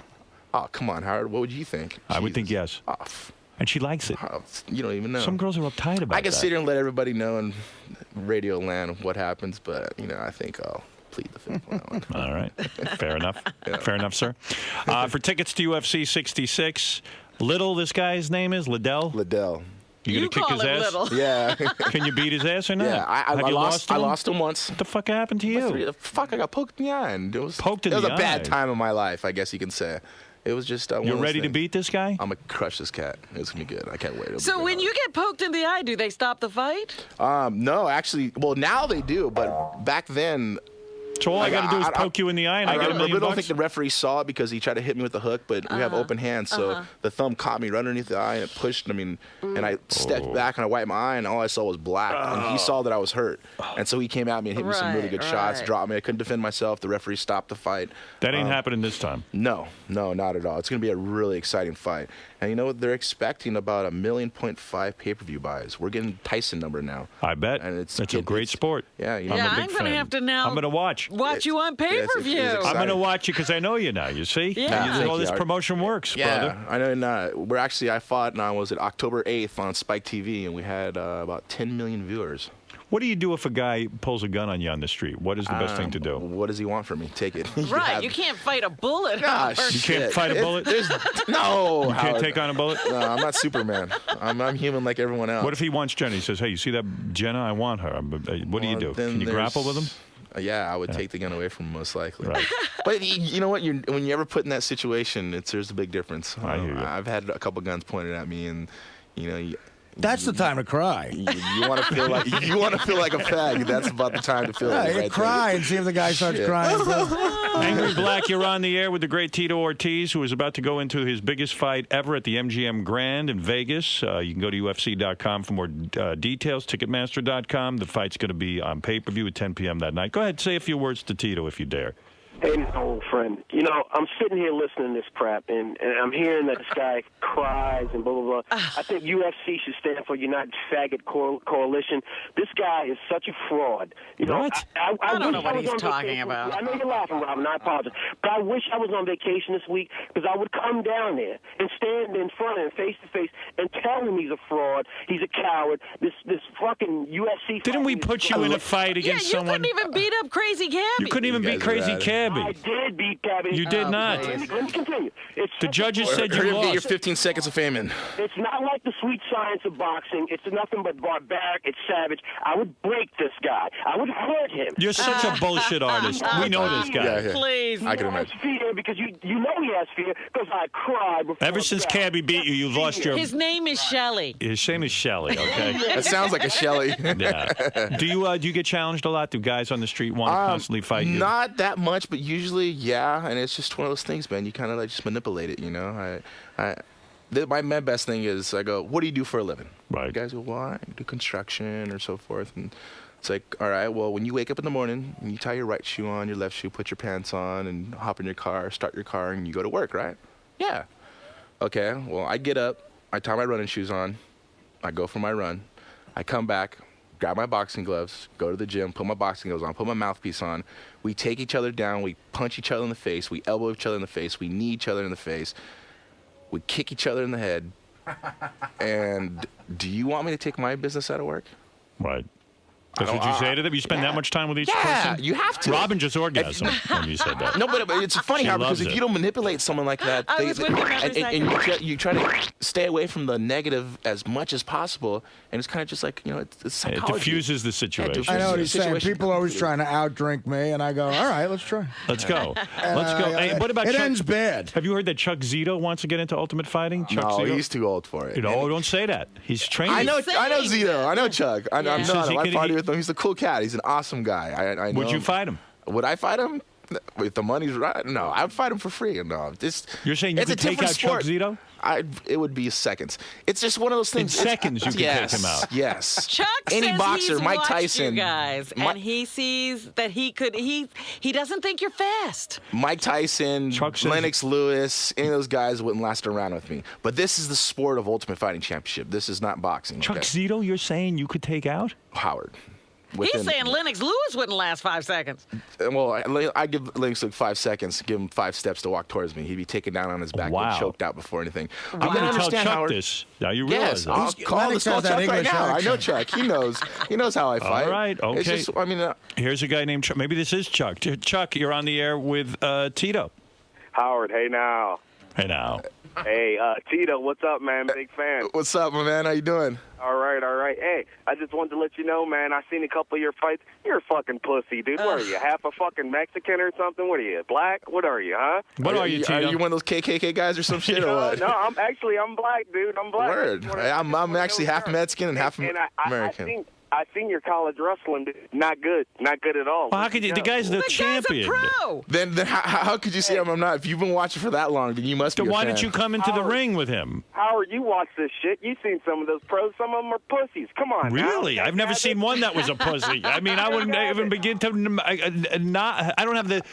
Oh, come on, Howard. What would you think? I would think yes. Oh, and she likes it. You don't even know. Some girls are uptight about that. I can sit here and let everybody know in radio land what happens, but I think I'll plead the fifth on that one. All right. Fair enough. Fair enough, sir. For tickets to UFC 66, Little, this guy's name is Liddell? Liddell. You gonna kick his ass? Little. Yeah. Can you beat his ass or not? Yeah, I lost him once. What the fuck happened to you? Fuck, I got poked in the eye. And it was poked in the eye? It was a bad time of my life, I guess you can say. It was just You're ready to beat this guy? I'm going to crush this cat. It's going to be good. I can't wait. So when you get poked in the eye, do they stop the fight? No, actually. Well, now they do, but back then... So all I got to do is poke you in the eye and I get $1 million? I don't think the referee saw it because he tried to hit me with the hook, but we have open hands, so the thumb caught me right underneath the eye and it pushed. And I stepped back and I wiped my eye and all I saw was black. And he saw that I was hurt, and so he came at me and hit me some really good shots, dropped me. I couldn't defend myself. The referee stopped the fight. That ain't happening this time. No, not at all. It's going to be a really exciting fight. And you know what? They're expecting about 1.5 million pay-per-view buys. We're getting Tyson number now. I bet. And it's a great sport. Yeah, I'm going to have to now. I'm going to watch You on pay-per-view. I'm going to watch you because I know you now. You see? Yeah. All this promotion works, brother. I know. I fought, and I was at October 8th on Spike TV, and we had about 10 million viewers. What do you do if a guy pulls a gun on you on the street? What is the best thing to do? What does he want from me? Take it. Right. You can't fight a bullet. You can't fight a bullet? No. You can't take on a bullet? No, I'm not Superman. I'm human like everyone else. What if he wants Jenna? He says, hey, you see that Jenna? I want her. What do you do? Can you grapple with him? Yeah, I would take the gun away from him most likely. Right. But you know what? When you ever put in that situation, there's a big difference. I hear you. I've had a couple guns pointed at me, and that's the time to cry. You want to feel like a fag. That's about the time to feel it. You cry and see if the guy starts crying. Angry Black, you're on the air with the great Tito Ortiz, who is about to go into his biggest fight ever at the MGM Grand in Vegas. You can go to UFC.com for more details, Ticketmaster.com. The fight's going to be on pay-per-view at 10 p.m. that night. Go ahead, say a few words to Tito if you dare. Hey, my old friend. I'm sitting here listening to this crap, and I'm hearing that this guy cries and blah, blah, blah. I think UFC should stand for United Faggot Coalition. This guy is such a fraud. What? I don't know what he's talking about. I know you're laughing, Robin. I apologize. But I wish I was on vacation this week because I would come down there and stand in front of him face-to-face and tell him he's a fraud, he's a coward, this fucking UFC... Didn't we put you in a fight against someone? You couldn't even beat up Crazy Cabby. You couldn't even beat Crazy Cabby. I did beat Cabby. You did not. Let me continue. The judges said you lost. Get your 15 seconds of fame in. It's not like the sweet science of boxing. It's nothing but barbaric. It's savage. I would break this guy. I would hurt him. You're such a bullshit artist. We know this guy. Yeah. Please. I can imagine. He has fear because you know he has fear because I cried before. Ever since Cabby beat you, you've lost your... His name is Shelley. His name is Shelley, okay? That sounds like a Shelley. Yeah. Do you get challenged a lot? Do guys on the street want to constantly fight you? Not that much, but usually, yeah. And it's just one of those things, man. You kind of just manipulate it, my best thing is I go, what do you do for a living? Right. Guys go, well, I do construction or so forth. And it's like, all right, well, when you wake up in the morning and you tie your right shoe on, your left shoe, put your pants on, and hop in your car, start your car, and you go to work, right? Yeah. Okay, well, I get up, I tie my running shoes on, I go for my run, I come back, grab my boxing gloves, go to the gym, put my boxing gloves on, put my mouthpiece on. We take each other down, we punch each other in the face, we elbow each other in the face, we knee each other in the face, we kick each other in the head. And do you want me to take my business out of work? Right. That's what you say to them? You spend that much time with each person? Yeah, you have to. Robin just orgasmed when you said that. No, but it's funny, She Howard, loves because if it. you don't manipulate someone like that, I was with him every and you try to stay away from the negative as much as possible, and it's kind of just like, it's It psychology. diffuses the situation. Yeah, I know what the he's saying. situation People always trying to outdrink me, and I go, all right, let's try. Let's go. Let's go. Hey, what about it Chuck? ends bad. Have you heard that Chuck Zito wants to get into Ultimate Fighting? Chuck No, Zito? he's too old for it. No, don't say that. He's training. I know Zito. I know Chuck. I know Yeah. him. I party with him. He's a cool cat. He's an awesome guy. I know Would you him. fight him? Would I fight him? If the money's right? No, I'd fight him for free. No, You're saying you it's could a take different out sport. Chuck Zito? It would be seconds. It's just one of those things. In seconds you could yes, take him out. Yes. Chuck Any says boxer, he's Mike watched Tyson, you guys, and he sees that he could. He doesn't think you're fast. Mike Tyson, Chuck says- Lennox Lewis, any of those guys wouldn't last around with me. But this is the sport of Ultimate Fighting Championship. This is not boxing. Chuck okay? Zito, you're saying you could take out? Howard. He's saying Lennox Lewis wouldn't last 5 seconds. Well, I give Lennox like 5 seconds, give him 5 steps to walk towards me. He'd be taken down on his back, Wow. and choked out before anything. I'm You gotta going to tell understand, Chuck Howard. this. Now you realize Yes, that. I'll call Lennox Chuck has that right English now. I know accent. Chuck. He knows. He knows how I fight. All right, okay. It's just, I mean, Here's a guy named Chuck. Maybe this is Chuck. Chuck, you're on the air with Tito. Howard, hey now. Hey, now. Hey, Tito, what's up, man? Big fan. what's up, my man? How you doing? All right. Hey, I just wanted to let you know, man, I seen a couple of your fights. You're a fucking pussy, dude. What are you, half a fucking Mexican or something? What are you, black? What are you, huh? What are you, Tito? Are you one of those KKK guys or some shit or what? No, I'm black, dude. I'm black. Word. I'm actually half Mexican and half American. I seen your college wrestling, dude. Not good at all. Well, how could you? The guy's the champion. Guy's a pro. Then how could you say I'm not? If you've been watching for that long, then you must So be a why fan. didn't you come into the ring with him? Howard, you watch this shit. You seen some of those pros. Some of them are pussies. Come on. Really? now. I've never seen one that was a pussy. I mean, I wouldn't even begin to not. I don't have the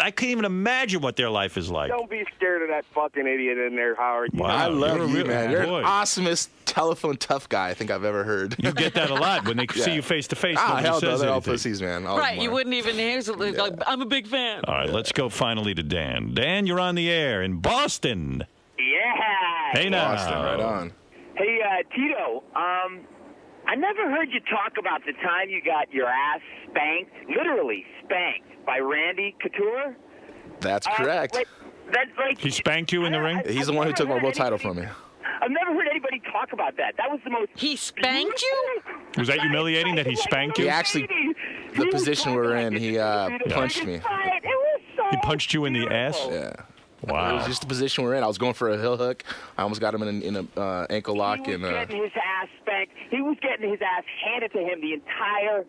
I can't even imagine what their life is like. Don't be scared of that fucking idiot in there, Howard. You Wow. I love You're a you, real- man. You're boy. an awesomest telephone tough guy I think I've ever heard. You get that a lot when they see you face to face. Nobody hell no, says they're all anything. pussies, man. All Right, of them you are. wouldn't even hear something like, I'm a big fan. All right, let's go finally to Dan. Dan, you're on the air in Boston. Yeah. Hey now. Boston, right on. Hey, Tito. I never heard you talk about the time you got your ass spanked, literally spanked, by Randy Couture. That's correct. He spanked you in the ring? He's the one who took my world title from me. I've never heard anybody talk about that. That was the most. He spanked you? Was that humiliating that he spanked you? He actually, the position we're in, he punched me. He punched you in the ass? Yeah. It Wow. was just the position we're in. I was going for a heel hook. I almost got him in a ankle lock. He was And getting his ass spanked. He was getting his ass handed to him the entire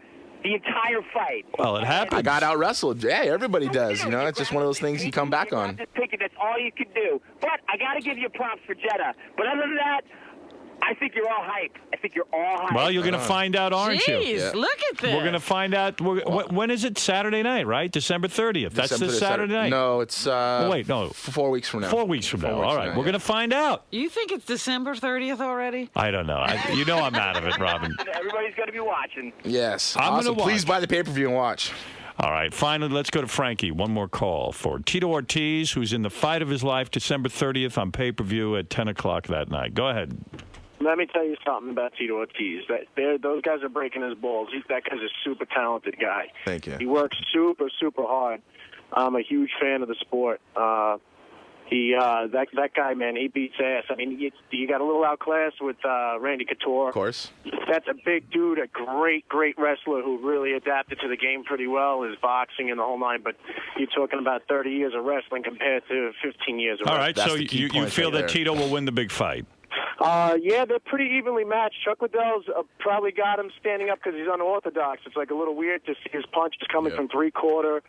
fight. Well, it happened. I got out wrestled. Hey, everybody does. You know, it's just one of those things you come back on. I'm just thinking that's all you could do. But I got to give you props for Jeddah. But other than that, I think you're all hype. Well, you're going to find out, aren't you? Jeez, look at this. We're going to find out. When is it? Saturday night, right? December 30th. That's December this 30th, Saturday night. No, it's wait, no. 4 weeks from now. 4 weeks from now. 4 weeks All from right. now, We're going to find out. You think it's December 30th already? I don't know. You know I'm out of it, Robin. Everybody's going to be watching. Yes. I'm awesome. gonna Please watch. buy the pay-per-view and watch. All right. Finally, let's go to Frankie. One more call for Tito Ortiz, who's in the fight of his life, December 30th on pay-per-view at 10 o'clock that night. Go ahead. Let me tell you something about Tito Ortiz. Those guys are breaking his balls. That guy's a super talented guy. Thank you. He works super, super hard. I'm a huge fan of the sport. That guy, man, he beats ass. I mean, you got a little outclassed with Randy Couture. Of course. That's a big dude, a great, great wrestler who really adapted to the game pretty well, his boxing and the whole nine. But you're talking about 30 years of wrestling compared to 15 years of All wrestling. right. That's So the key you point feel right that there. Tito will win the big fight? Yeah, they're pretty evenly matched. Chuck Liddell's probably got him standing up because he's unorthodox. It's like a little weird to see his punches coming from three-quarter,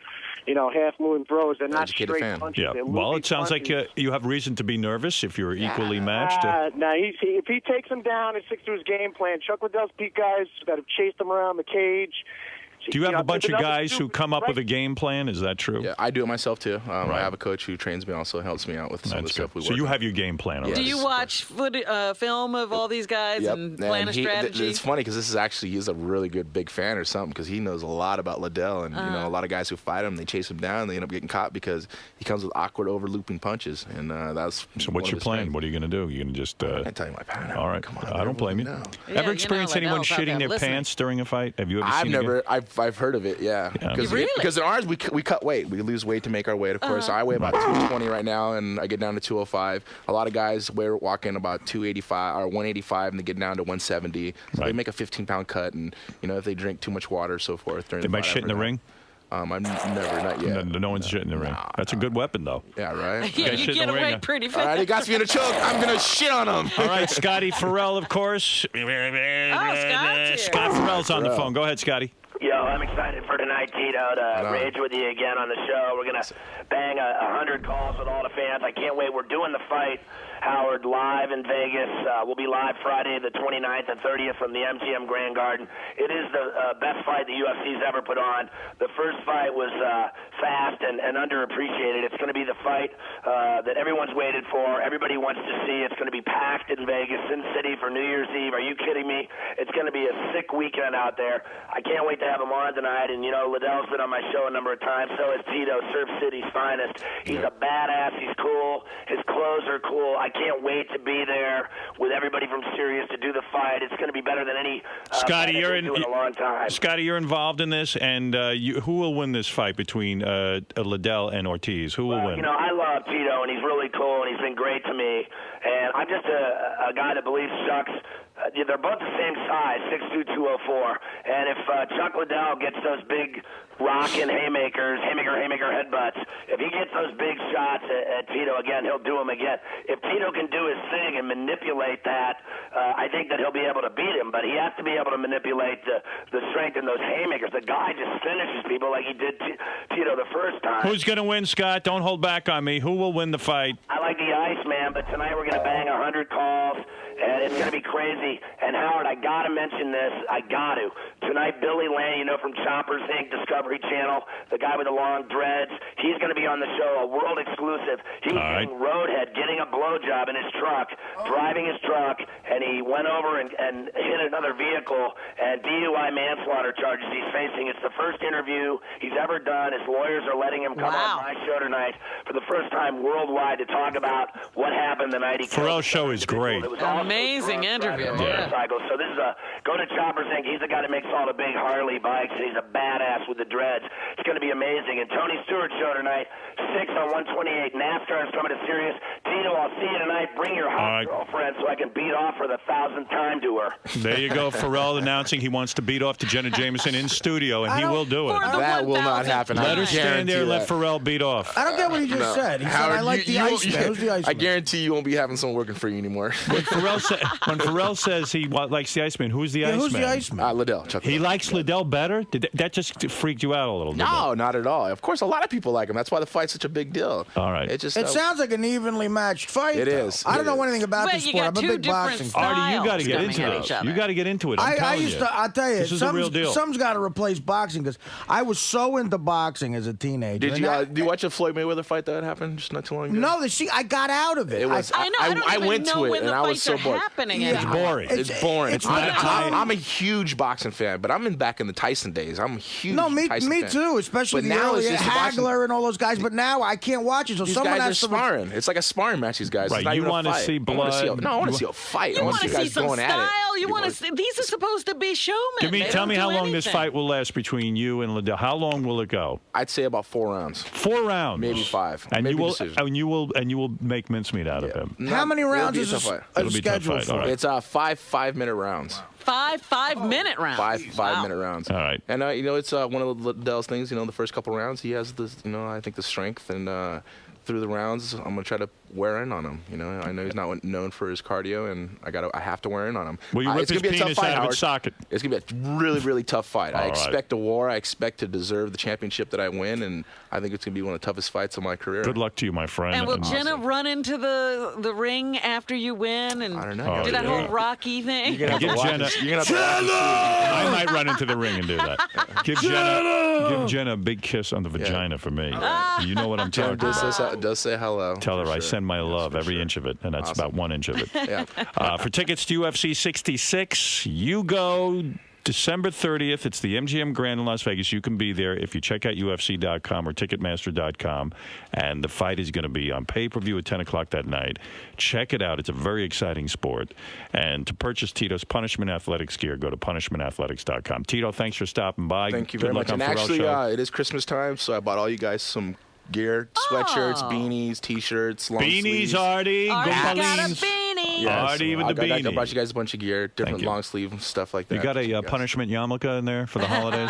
half-moon throws. They're not Educated straight fan. punches. Yeah. They're Well, loopy it sounds like punches. you have reason to be nervous if you're equally matched. No, if he takes him down and sticks to his game plan, Chuck Liddell's beat guys that have chased him around the cage. Do you have a bunch of guys who come up with a game plan? Is that true? Yeah, I do it myself too. I have a coach who trains me, also helps me out with some of the stuff we work on. So you have your game plan already. Do you watch film of all these guys and plan a strategy? It's funny because he's a really good big fan or something because he knows a lot about Liddell, and a lot of guys who fight him, they chase him down, they end up getting caught because he comes with awkward overlooping punches, and that's. So what's your plan? What are you going to do? You're going to just? I can't tell you my plan. All right, come on. I don't blame you. Ever experienced anyone shitting their pants during a fight? Have you ever seen? I've heard of it. Yeah. Because in ours we cut weight. We lose weight to make our weight. Of course, I weigh about 220 right now, and I get down to 205. A lot of guys walk in about 285 or 185, and they get down to 170. So they make a 15-pound cut, and if they drink too much water, so forth. They might shit in the ring. I'm not yet. No one's shit in the ring. That's a good weapon, though. Yeah, right. Yeah, you get away pretty fast. All right, he got me in a choke. I'm gonna shit on him. All right, Scotty Farrell, of course. Scott Farrell's on the phone. Go ahead, Scotty. Yo, I'm excited for tonight, Tito, to rage with you again on the show. We're going to bang 100 calls with all the fans. I can't wait. We're doing the fight, Howard, live in Vegas. We'll be live Friday the 29th and 30th from the MGM Grand Garden. It is the best fight the UFC's ever put on. The first fight was fast and underappreciated. It's going to be the fight that everyone's waited for. Everybody wants to see. It's going to be packed in Vegas, Sin City for New Year's Eve. Are you kidding me? It's going to be a sick weekend out there. I can't wait to have him on tonight. And, Liddell's been on my show a number of times. So is Tito, Surf City's finest. He's a badass. He's cool. His clothes are cool. I can't wait to be there with everybody from Sirius to do the fight. It's going to be better than any Scotty, fight I've been doing in a long time. Scotty, you're involved in this, and who will win this fight between Liddell and Ortiz? Who will win? I love Tito, and he's really cool, and he's been great to me. And I'm just a guy that believes Chuck's. They're both the same size, 6'2", 204. And if Chuck Liddell gets those big rockin' haymaker headbutts, if he gets those big shots at Tito again, he'll do them again. If Tito can do his thing and manipulate that, I think that he'll be able to beat him. But he has to be able to manipulate the strength in those haymakers. The guy just finishes people like he did Tito the first time. Who's going to win, Scott? Don't hold back on me. Who will win the fight? I like the Iceman, but tonight we're going to bang 100 calls. And it's going to be crazy. And, Howard, I got to mention this. I got to. Tonight, Billy Lane, from Choppers Inc., Discovery Channel, the guy with the long dreads, he's going to be on the show, a world exclusive. He was getting roadhead, getting a blowjob in his truck, driving his truck, and he went over and hit another vehicle, and DUI manslaughter charges he's facing. It's the first interview he's ever done. His lawyers are letting him come on my show tonight for the first time worldwide to talk about what happened the night he killed. Farrell's show is great. Amazing interview. So this is go to Choppers Inc. He's the guy that makes all the big Harley bikes, and he's a badass with the dreads. It's going to be amazing. And Tony Stewart's show tonight, 6 on 128. NASCAR is coming to Sirius. Tito, I'll see you tonight. Bring your hot girlfriend so I can beat off for the 1,000th time to her. There you go. Farrell announcing he wants to beat off to Jenna Jameson in studio, and he will do it. That will not happen. Let her stand there and let Farrell beat off. I don't get what he just said. He said, I like the Iceman. Who's the Iceman? I guarantee you won't be having someone working for you anymore. When Farrell says he likes the Iceman, who's the Iceman? Who's the Iceman? Liddell. He likes Liddell better? That just freaked you out a little? No, not at all. Of course, a lot of people like him. That's why the fight's such a big deal. All right. It sounds like an evenly matched fight. It is. I don't know anything about this sport. I'm a big boxing fan. Artie, you got to get into this. You got to get into it. I'll tell you, this is a real deal. Some's got to replace boxing because I was so into boxing as a teenager. Did you watch a Floyd Mayweather fight that happened just not too long ago? No, I got out of it. I went to it, and I was so bored. It's boring. It's boring. I'm a huge boxing fan, but I'm back in the Tyson days. I'm a huge Tyson fan. Me too, especially the early Hagler and all those guys. But now I can't watch it. So these guys are sparring. It's like a sparring match. These guys. Right. You want to see blood? I want to see a fight. You want to see guys some going style. at it. You want to see? These are supposed to be showmen. Tell me how long this fight will last between you and Liddell. How long will it go? I'd say about 4 rounds. 4 rounds, maybe 5. And maybe you will make mincemeat out of him. How many rounds is a schedule for? It's 5 5-minute rounds. 5-minute rounds. 5-minute rounds. All right. And it's one of Liddell's things. The first couple rounds he has this. I think the strength and through the rounds, I'm gonna try to wear in on him. You know, I know he's not known for his cardio, and I have to wear in on him. Will you rip his penis out of its socket? It's gonna be a really, really tough fight. I All right. expect a war. I expect to deserve the championship that I win, and I think it's gonna be one of the toughest fights of my career. Good luck to you, my friend. And will Jenna run into the ring after you win and I don't know. do that whole Rocky thing? You're gonna have to watch. I might run into the ring and do that. Give Jenna a big kiss on the vagina for me. You know what I'm talking about. Does say hello. Tell her I send my love, every inch of it, and that's about 1 inch of it. Yeah. For tickets to UFC 66, you go December 30th. It's the MGM Grand in Las Vegas. You can be there if you check out UFC.com or Ticketmaster.com. And the fight is going to be on pay-per-view at 10 o'clock that night. Check it out. It's a very exciting sport. And to purchase Tito's Punishment Athletics gear, go to punishmentathletics.com. Tito, thanks for stopping by. Thank you very much. And actually, it is Christmas time, so I bought all you guys some gear, sweatshirts, beanies, T-shirts, long sleeves. Artie. Artie got a Gumbalines. beanie. Yes, Artie with the beanie. I brought you guys a bunch of gear, different long sleeve stuff like that. You got a punishment yarmulke in there for the holidays?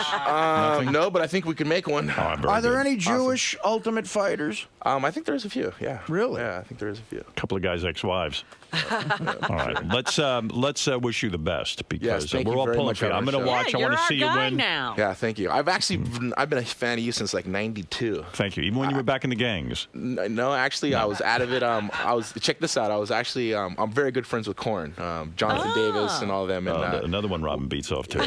No, but I think we can make one. Are there any Jewish Ultimate Fighters? I think there's a few. Yeah. Really? Yeah, I think there is a few. A couple of guys' ex-wives. All right, let's wish you the best because thank we're you all very pulling much for you. I'm going to watch. I want to see you win. Now. Yeah, thank you. I've been a fan of you since like '92. Thank you. Even when you were back in the gangs. No, actually, I was out of it. Check this out. I was actually I'm very good friends with Korn, Jonathan Davis, and all of them. And another one Robin beats off too.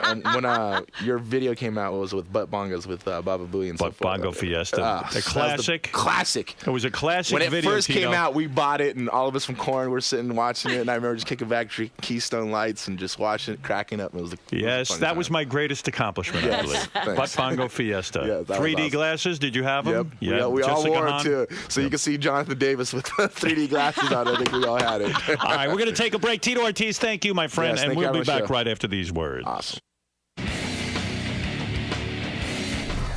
and when your video came out, it was with Butt Bongos with Baba Booey and so forth. Bongo Fiesta, a classic. Classic. It was a classic. When it video, first Tito. came out, we bought it, and all of us from Korn were sitting watching it. And I remember just kicking back, drinking Keystone Lights, and just watching it, cracking up. It was that was my greatest accomplishment, I believe. Butt Bongo Fiesta. Yeah, 3D awesome. glasses, did you have them? Yep. Yeah, we all wore it too. So you can see Jonathan Davis with 3D glasses on. I think we all had it. All right, we're going to take a break. Tito Ortiz, thank you, my friend, Yes, and thank you we'll be for the back show. right after these words. Awesome.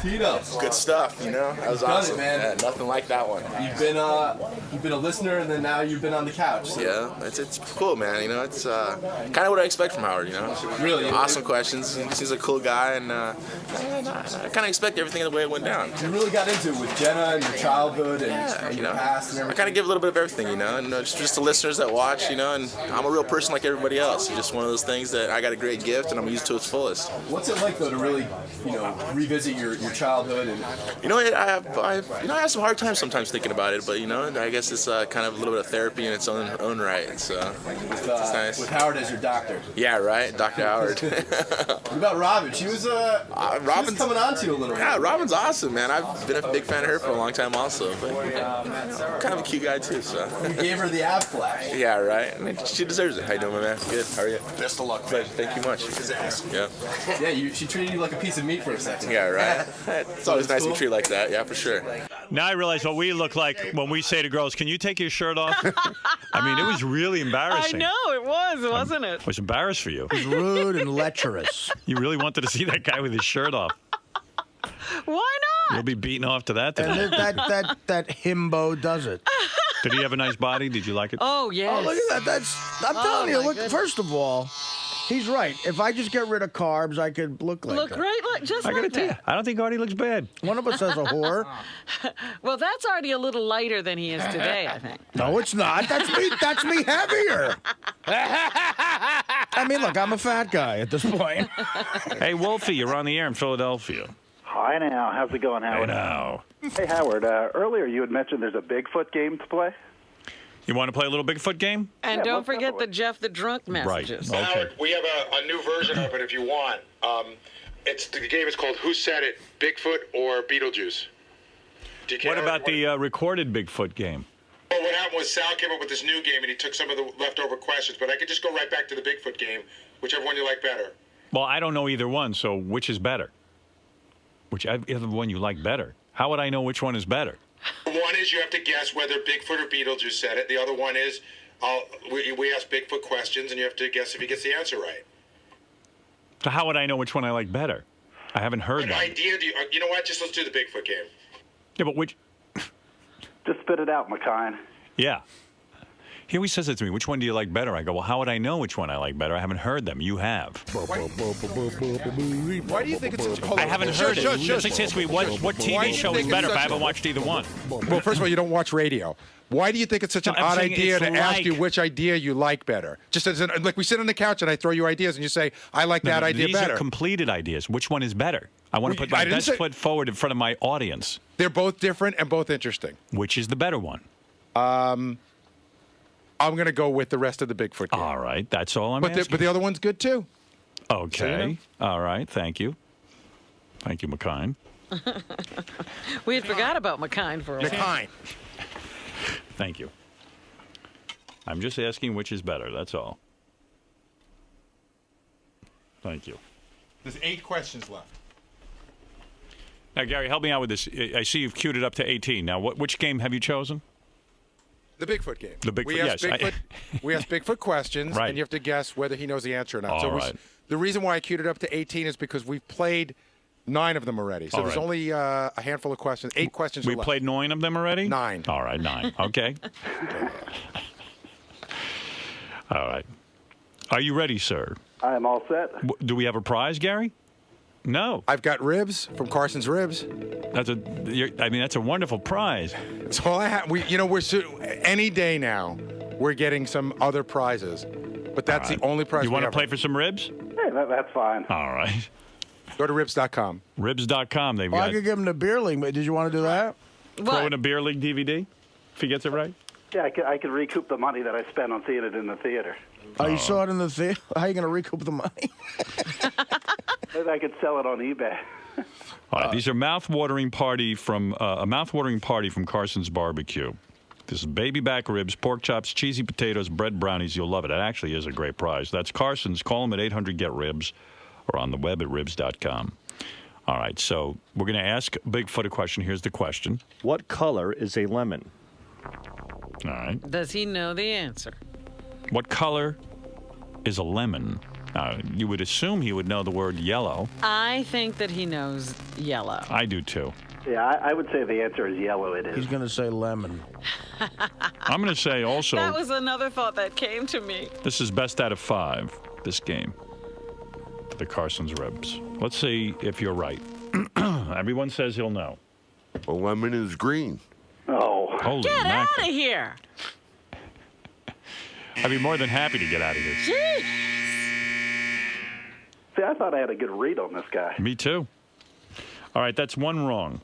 Tito. Good stuff, you know. That was You've done awesome, it, man. Yeah, nothing like that one. You've been a listener, and then now you've been on the couch. So. Yeah, it's cool, man. You know, it's kind of what I expect from Howard. You know, Really awesome questions. He's a cool guy, and I kind of expect everything the way it went down. You really got into it with Jenna and your childhood and you your know, past and I everything. kind of give a little bit of everything, you know, and just the listeners that watch, you know, and I'm a real person like everybody else. It's just one of those things that I got a great gift, and I'm used to its fullest. What's it like though to really, revisit your childhood and? You know, I have some hard times sometimes thinking about it, but you know, I guess it's kind of a little bit of therapy in its own right. So it's nice. With Howard as your doctor. Yeah, right, Dr. Howard. What about Robin? She was Robin's coming on to you a little bit. Yeah, Robin's awesome, man. I've been a big fan of her for a long time also. But kind of a cute guy too, so. You gave her the ab flash. Yeah, right. I mean, she deserves it. How you doing, my man? Good. How are you? Best of luck. Pleasure. Thank you much. Yeah. Yeah, she treated you like a piece of meat for a second. Yeah, right. It's always nice to be treated like that. Yeah, for sure. Now I realize what we look like when we say to girls, "Can you take your shirt off?" I mean, it was really embarrassing. I know it was, wasn't it? I was embarrassed for you. It was rude and lecherous. You really wanted to see that guy with his shirt off. Why not? You'll be beaten off to that today. And that himbo does it. Did he have a nice body? Did you like it? Oh, yes. Oh, look at that. I'm telling you, look, first of all, he's right. If I just get rid of carbs, I could look like that. Just I like gotta tell you, I don't think Artie looks bad. One of us has a whore. Well, that's already a little lighter than he is today, I think. No, it's not. That's me heavier. I mean, look, I'm a fat guy at this point. Hey, Wolfie, you're on the air in Philadelphia. Hi now. How's it going, Howard? Hey, now. Hey, Howard. Earlier you had mentioned there's a Bigfoot game to play. You want to play a little Bigfoot game? And don't forget the Jeff the Drunk messages. Right. Okay. We have a new version of it if you want. The game is called Who Said It, Bigfoot or Beetlejuice? Do you care? What about the recorded Bigfoot game? Well, what happened was Sal came up with this new game, and he took some of the leftover questions, but I could just go right back to the Bigfoot game, whichever one you like better. Well, I don't know either one, so which is better? Whichever one you like better. How would I know which one is better? One is you have to guess whether Bigfoot or Beetlejuice said it. The other one is we ask Bigfoot questions, and you have to guess if he gets the answer right. So how would I know which one I like better? I haven't heard that. Idea? You know what? Just let's do the Bigfoot game. Yeah, but which... Just spit it out, McKine. Yeah. He always says that to me. Which one do you like better? I go, well, how would I know which one I like better? I haven't heard them. You have. Why do you think it's such a... I haven't heard it. Just ask me what TV show is better if I haven't watched either one. Well, first of all, you don't watch radio. Why do you think it's such an odd idea to ask you which idea you like better? Just as like we sit on the couch and I throw you ideas and you say, I like that idea better. These are completed ideas. Which one is better? I want to put my best foot forward in front of my audience. They're both different and both interesting. Which is the better one? I'm going to go with the rest of the Bigfoot game. All right. That's all I'm asking. But the other one's good, too. Okay. All right. Thank you. Thank you, McKine. We had forgot about McKine for a while. McKine. Thank you. I'm just asking which is better. That's all. Thank you. There's 8 questions left. Now, Gary, help me out with this. I see you've queued it up to 18. Now, which game have you chosen? The Bigfoot game. The Bigfoot, yes. We ask Bigfoot questions, right. and you have to guess whether he knows the answer or not. All right. The reason why I queued it up to 18 is because we've played 9 of them already. So there's only a handful of questions. 8 questions We left. played 9 of them already? 9. All right, 9. Okay. All right. Are you ready, sir? I am all set. Do we have a prize, Gary? No. I've got ribs from Carson's Ribs. That's a wonderful prize. That's all I have. Any day now, we're getting some other prizes, but that's the only prize. You want to play for some ribs? Hey, that's fine. All right. Go to ribs.com. Ribs.com. They've Well, got. I could give him the beer league, but did you want to do that? Throw in a beer league DVD if he gets it right. Yeah, I could recoup the money that I spent on seeing it in the theater. Oh, you saw it in the theater? How are you going to recoup the money? Maybe I could sell it on eBay. All right, these are a mouth-watering party from Carson's Barbecue. This is baby back ribs, pork chops, cheesy potatoes, bread brownies. You'll love it. It actually is a great prize. That's Carson's. Call them at 800-GET-RIBS or on the web at ribs.com. All right, so we're going to ask Bigfoot a question. Here's the question. What color is a lemon? All right. Does he know the answer? What color is a lemon? You would assume he would know the word yellow. I think that he knows yellow. I do, too. Yeah, I would say the answer is yellow. It is. He's going to say lemon. I'm going to say also... That was another thought that came to me. This is best out of 5, this game. The Carson's Ribs. Let's see if you're right. Everyone says he'll know. A lemon is green. Oh. Holy Get mackerel. out of here. I'd be more than happy to get out of here. Jeez. See, I thought I had a good read on this guy. Me too. All right, that's one wrong.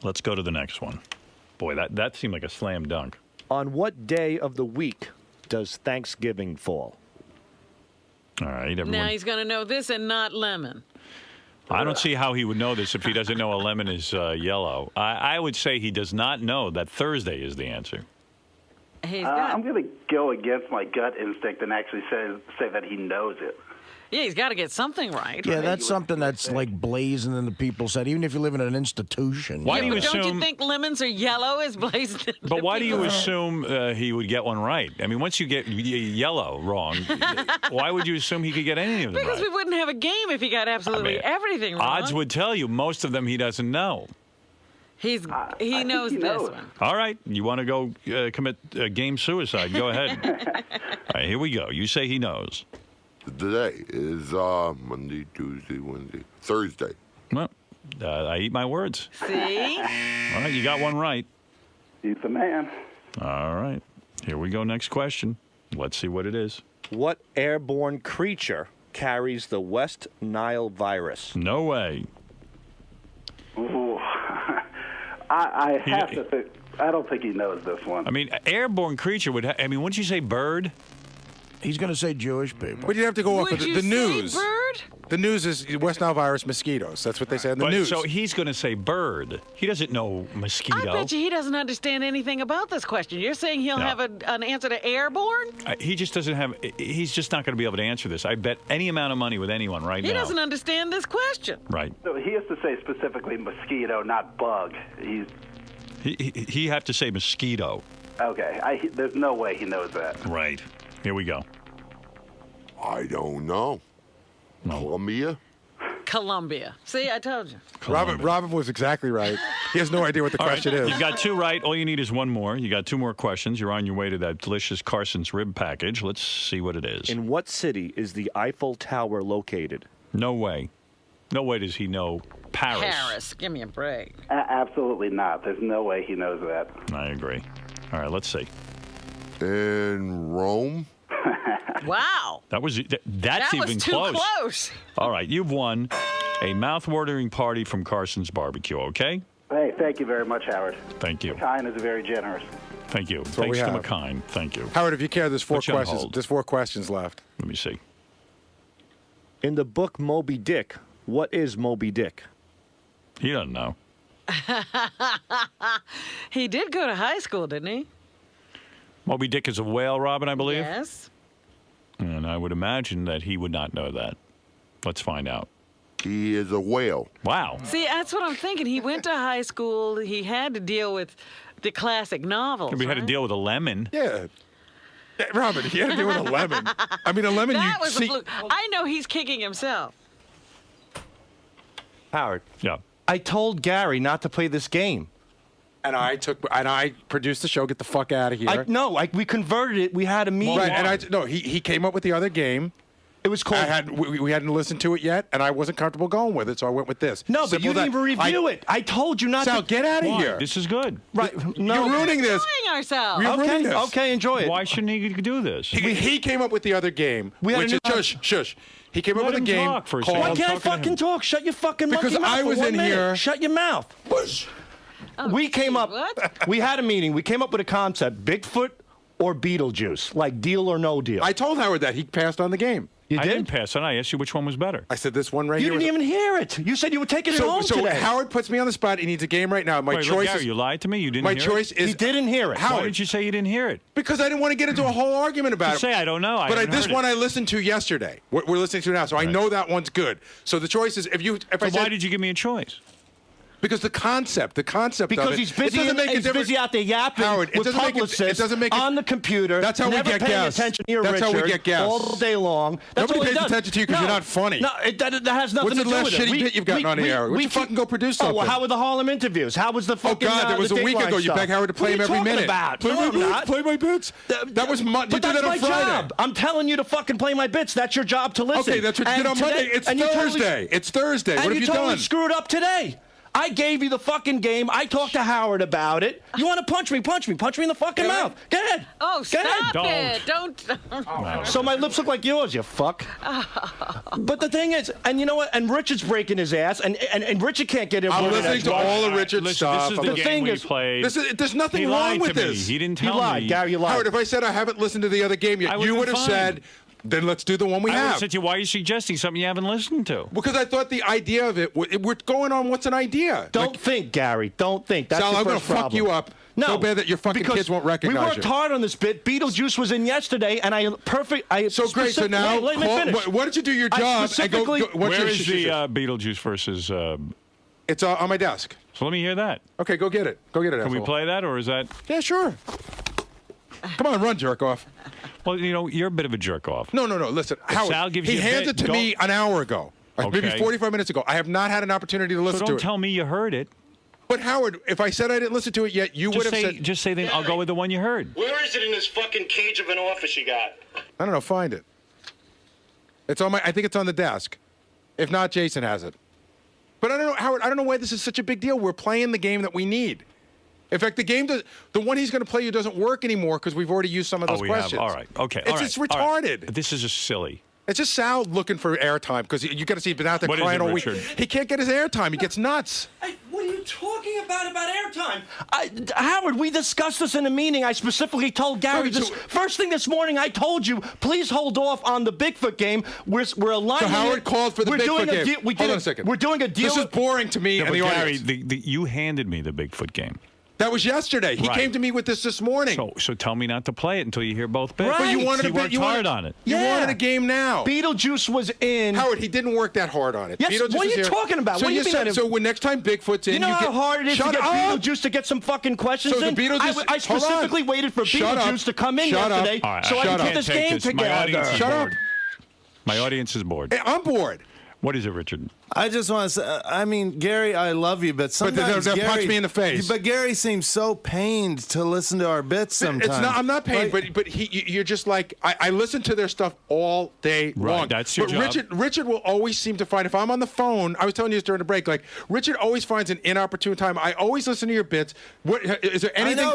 Let's go to the next one. Boy, that seemed like a slam dunk. On what day of the week does Thanksgiving fall? All right, everyone. Now he's going to know this and not lemon. I don't see how he would know this if he doesn't know a lemon is yellow. I would say he does not know that Thursday is the answer. I'm going to go against my gut instinct and actually say that he knows it. Yeah, he's got to get something right. Yeah, that's something that's like blazing in the people's head, even if you live in an institution. Why do you Don't assume? you think lemons are yellow as blazed? But why do you assume he would get one right? I mean, once you get yellow wrong, why would you assume he could get any of them Because right? we wouldn't have a game if he got absolutely everything wrong. Odds would tell you most of them he doesn't know. He knows this one. All right, you want to go commit game suicide? Go ahead. All right, here we go. You say he knows. Today is Monday, Tuesday, Wednesday, Thursday. Well, I eat my words. See? All right, you got one right. He's the man. All right, here we go. Next question. Let's see what it is. What airborne creature carries the West Nile virus? No way. Ooh. I have to think. I don't think he knows this one. I mean, airborne creature would. Wouldn't you say bird? He's going to say Jewish people. But you have to go off Would of you the say news. bird? The news is West Nile virus mosquitoes. That's what they say in the But, news. so he's going to say bird. He doesn't know mosquito. I bet you he doesn't understand anything about this question. You're saying he'll No. have an answer to airborne? He just doesn't have. He's just not going to be able to answer this. I bet any amount of money with anyone right He now. doesn't understand this question. Right. So he has to say specifically mosquito, not bug. He have to say mosquito. Okay. There's no way he knows that. Right. Here we go. I don't know. Columbia? Columbia. See, I told you. Robin was exactly right. He has no idea what the question is. You've got 2 right. All you need is 1 more. You got 2 more questions. You're on your way to that delicious Carson's rib package. Let's see what it is. In what city is the Eiffel Tower located? No way. No way does he know Paris. Paris. Give me a break. Absolutely not. There's no way he knows that. I agree. All right, let's see. In Rome? Wow. That's that even was too close. All right, you've won a mouth-watering party from Carson's Barbecue, okay? Hey, thank you very much, Howard. Thank you. Kind is very generous. Thank you. what Thanks we to have. McKine. Thank you. Howard, if you care, there's 4 Put you on questions. hold. There's 4 questions left. Let me see. In the book Moby Dick, what is Moby Dick? He doesn't know. He did go to high school, didn't he? Moby Dick is a whale, Robin, I believe? Yes. And I would imagine that he would not know that. Let's find out. He is a whale. Wow. See, that's what I'm thinking. He went to high school. He had to deal with the classic novels. We had to right? deal with a lemon. Yeah. Robin, he had to deal with a lemon. I mean, a lemon That you was see. a fluke. I know he's kicking himself. Howard. Yeah. I told Gary not to play this game. And I produced the show. Get the fuck out of here. We converted it. We had a meeting. Right, and he came up with the other game. It was called. We hadn't listened to it yet, and I wasn't comfortable going with it, so I went with this. No, but you didn't even review it. I told you not Sal, to. get out of Why? here. This is good. Right. No. You're ruining this. Enjoying ourselves. You're ruining this. Okay, enjoy it. Why shouldn't he do this? He came up with the other game. We had which a is shush. He came up Let with a him game talk for a called. second. Why can't I talking to him. fucking talk? Shut your fucking Because monkey mouth I for was 1 in minute. here. Shut your mouth. We came up. What? We had a meeting. We came up with a concept: Bigfoot or Beetlejuice, like deal or no deal. I told Howard that he passed on the game. You I did? didn't pass on. I asked you which one was better. I said this one right You here. didn't even hear it. You said you were taking it home so today. Howard puts me on the spot. He needs a game right now. My Wait, choice look, Gary, is. you lied to me. You didn't My hear choice it? is. He didn't hear it. Howard. Why did you say you didn't hear it? Because I didn't want to get into a whole argument about Just it. say I don't know. I But haven't this heard one it. I listened to yesterday. What we're listening to now, so I know that one's good. So the choice is if So I said, why did you give me a choice? because the concept Because of it, he's it busy. doesn't make a He's difference. busy out there yapping Howard, it with doesn't make it- publicists it doesn't make it- on the computer. That's how we never get paying guests. attention to your That's how we Richard get guests. all day long. That's Nobody all he pays does. attention to you 'cause No, you're not funny. No, that has nothing What's to the do last with it. shitty bit you've gotten on the air? Why don't you fucking go produce Oh, well, something? how were the Harlem interviews? How was the Oh fucking? God, that was the a week Dateline ago. You stuff? beg Howard to play him What are every you talking minute. About? Play No, my I'm bits. not. Play my bits. That was you But did that's that my on Friday. job. I'm telling you to fucking play my bits. That's your job to listen. Okay, that's what you did And on Monday. It's and you Thursday. It's Thursday. And What have you you totally done? screwed up today. I gave you the fucking game. I talked to Howard about it. You want to punch me? Punch me. Punch me in the fucking mouth. Go ahead. Oh, Go stop ahead. it. Don't. So my lips look like yours, you fuck. But the thing is, and you know what? And Richard's breaking his ass, and Richard can't get involved. I'm listening to all of Richard's Listen, stuff. this is the game we played. There's nothing He wrong lied with to me. this. He didn't You tell lied, me. Gary. You lied. Howard, if I said I haven't listened to the other game yet, I you would've would have been said, then let's do the one we I would have have. said to you, why are you suggesting something you haven't listened to? Because I thought the idea of it, we're going on what's an idea. Don't think, Gary. Don't think. That's Sal, your I'm going to first fuck problem. you up No, so bad that your fucking because kids won't recognize we worked you. hard on this bit. Beetlejuice was in yesterday, and So great. So specific- now, Wait, let me finish. why don't you do your I job specifically- and go what's Where your is the Beetlejuice versus... It's on my desk. So let me hear that. Okay, go get it. Go get it, Can we asshole. play that, or is that... Yeah, sure. Come on, run, jerk off. Well, you know, you're a bit of a jerk off. No. Listen, Howard, Sal gives he you a hands bit, it to me an hour ago. Maybe Okay. 45 minutes ago. I have not had an opportunity to So listen to don't it. tell me you heard it. But Howard, if I said I didn't listen to it yet, you would have said. Just say then I'll go with the one you heard. Where is it in this fucking cage of an office you got? I don't know. Find it. It's on my. I think it's on the desk. If not, Jason has it. But I don't know, Howard. I don't know why this is such a big deal. We're playing the game that we need. In fact, the one he's going to play you doesn't work anymore because we've already used some of those questions. All right. Okay. It's retarded. This is just silly. It's just Sal looking for airtime because you got to see he's been out there What is crying it, all week. Richard? He can't get his airtime. He gets nuts. What are you talking about airtime? Howard, we discussed this in a meeting. I specifically told Gary Okay, this. so- First thing this morning, I told you, please hold off on the Bigfoot game. We're aligning. So Howard it. called for the We're Bigfoot doing game. A deal. Hold on a second. We're doing a deal. This is boring to me No, and but the Gary, audience. you handed me the Bigfoot game. That was yesterday. He Right. came to me with this morning. So tell me not to play it until you hear both bits. Right. But you wanted He a bit. worked You hard wanted, on it. You Yeah. wanted a game now. Beetlejuice was in. Howard, he didn't work that hard on it. Yes, Beetlejuice what are was you here. talking about? So What do you mean I said, didn't- so when next time Bigfoot's in, You know you how get, hard it is to Shut get up. Beetlejuice to get some fucking questions So the in? Beetlejuice- I specifically hold on. waited for Shut up. Beetlejuice to come in Shut up. yesterday All right, so I shut could up. put this Take game this. My together. audience is Shut up. bored. My audience is bored. Hey, I'm bored. What is it, Richard? I just want to say, I mean, Gary, I love you, but sometimes they'll Gary, punch me in the face. But Gary seems so pained to listen to our bits sometimes. It's not, I'm not pained, but you're just like, I listen to their stuff all day long. That's your job. Richard will always seem to find, if I'm on the phone, I was telling you this during the break, like, Richard always finds an inopportune time. I always listen to your bits. Is there anything,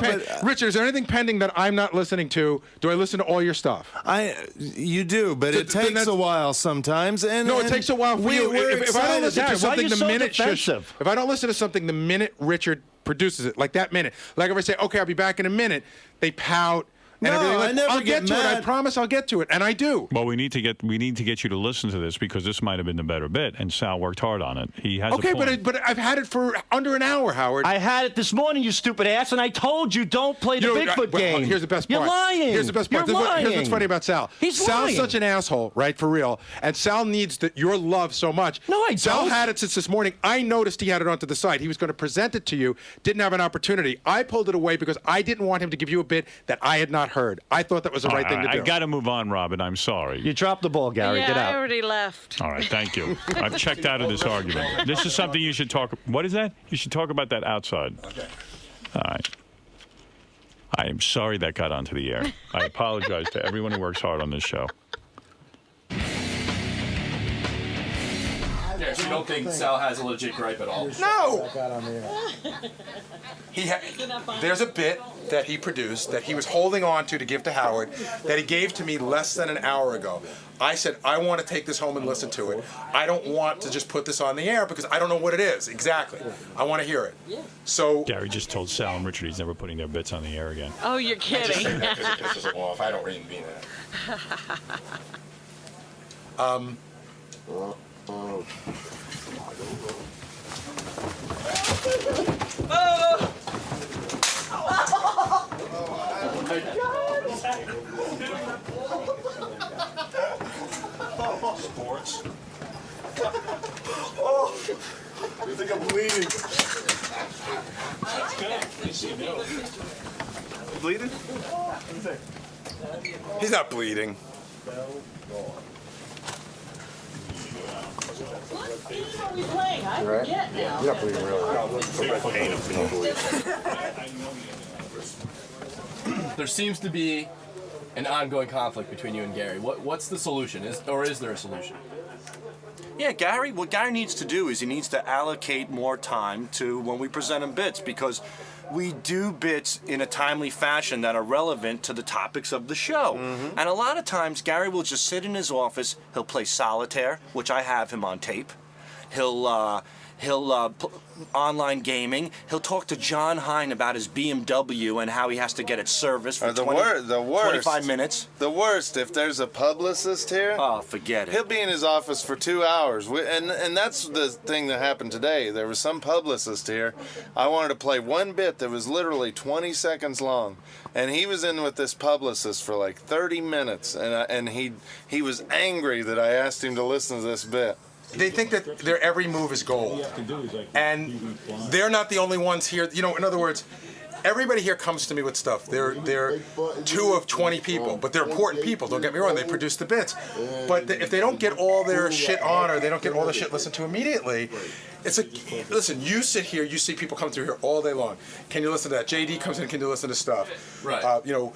Richard, is there anything pending that I'm not listening to? Do I listen to all your stuff? You do, but it takes a while sometimes. No, it takes a while for you. If I don't listen to something the minute, if I don't listen to something the minute Richard produces it, like that minute, like if I say, okay, I'll be back in a minute, they pout. And everything. Like, I never I'll get to mad. it. I promise I'll get to it, and I do. Well, we need to get you to listen to this because this might have been the better bit, and Sal worked hard on it. He has okay, a point. but I've had it for under an hour, Howard. I had it this morning, you stupid ass, and I told you don't play the Bigfoot game. Here's the best part. You're lying. Here's the best part. You're lying. Here's what's funny about Sal. He's Sal's lying. such an asshole, right? For real. And Sal needs your love so much. No, I don't. Sal had it since this morning. I noticed he had it onto the side. He was going to present it to you. Didn't have an opportunity. I pulled it away because I didn't want him to give you a bit that I had not heard. I thought that was the right thing to do. I got to move on, Robin. I'm sorry. You dropped the ball, Gary. Yeah, Get out. I already left. All right, thank you. I've checked out of this argument. This is something you should talk. What is that? You should talk about that outside. Okay. All right. I am sorry that got onto the air. I apologize to everyone who works hard on this show. Yeah, so you don't think Sal has a legit gripe at all? No. There's a bit that he produced that he was holding on to give to Howard that he gave to me less than an hour ago. I said, I want to take this home and listen to it. I don't want to just put this on the air because I don't know what it is exactly. I want to hear it. So Gary just told Sal and Richard he's never putting their bits on the air again. Oh, you're kidding. That just pisses them off. I don't really mean that. Sports. Oh, I think I'm bleeding. That's good. You see me. You bleeding? He's not bleeding. What game are we playing? I Right? forget now. You're not bleeding really. There seems to be an ongoing conflict between you and Gary. What's the solution? Is there a solution? Yeah, Gary, what Gary needs to do is he needs to allocate more time to when we present him bits because we do bits in a timely fashion that are relevant to the topics of the show. Mm-hmm. And a lot of times, Gary will just sit in his office, he'll play solitaire, which I have him on tape. He'll online gaming. He'll talk to John Hine about his BMW and how he has to get it serviced for the 25 minutes. The worst, if there's a publicist here, oh, forget it. He'll be in his office for 2 hours. And that's the thing that happened today. There was some publicist here. I wanted to play one bit that was literally 20 seconds long. And he was in with this publicist for like 30 minutes. And he was angry that I asked him to listen to this bit. They think that their every move is gold. And they're not the only ones here. You know, in other words, everybody here comes to me with stuff. They're 2 of 20 people, but they're important people. Don't get me wrong. They produce the bits. But if they don't get all their shit on or they don't get all their shit listened to immediately, it's like, listen, you sit here, you see people come through here all day long. Can you listen to that? JD comes in, can you listen to stuff? Right. You know,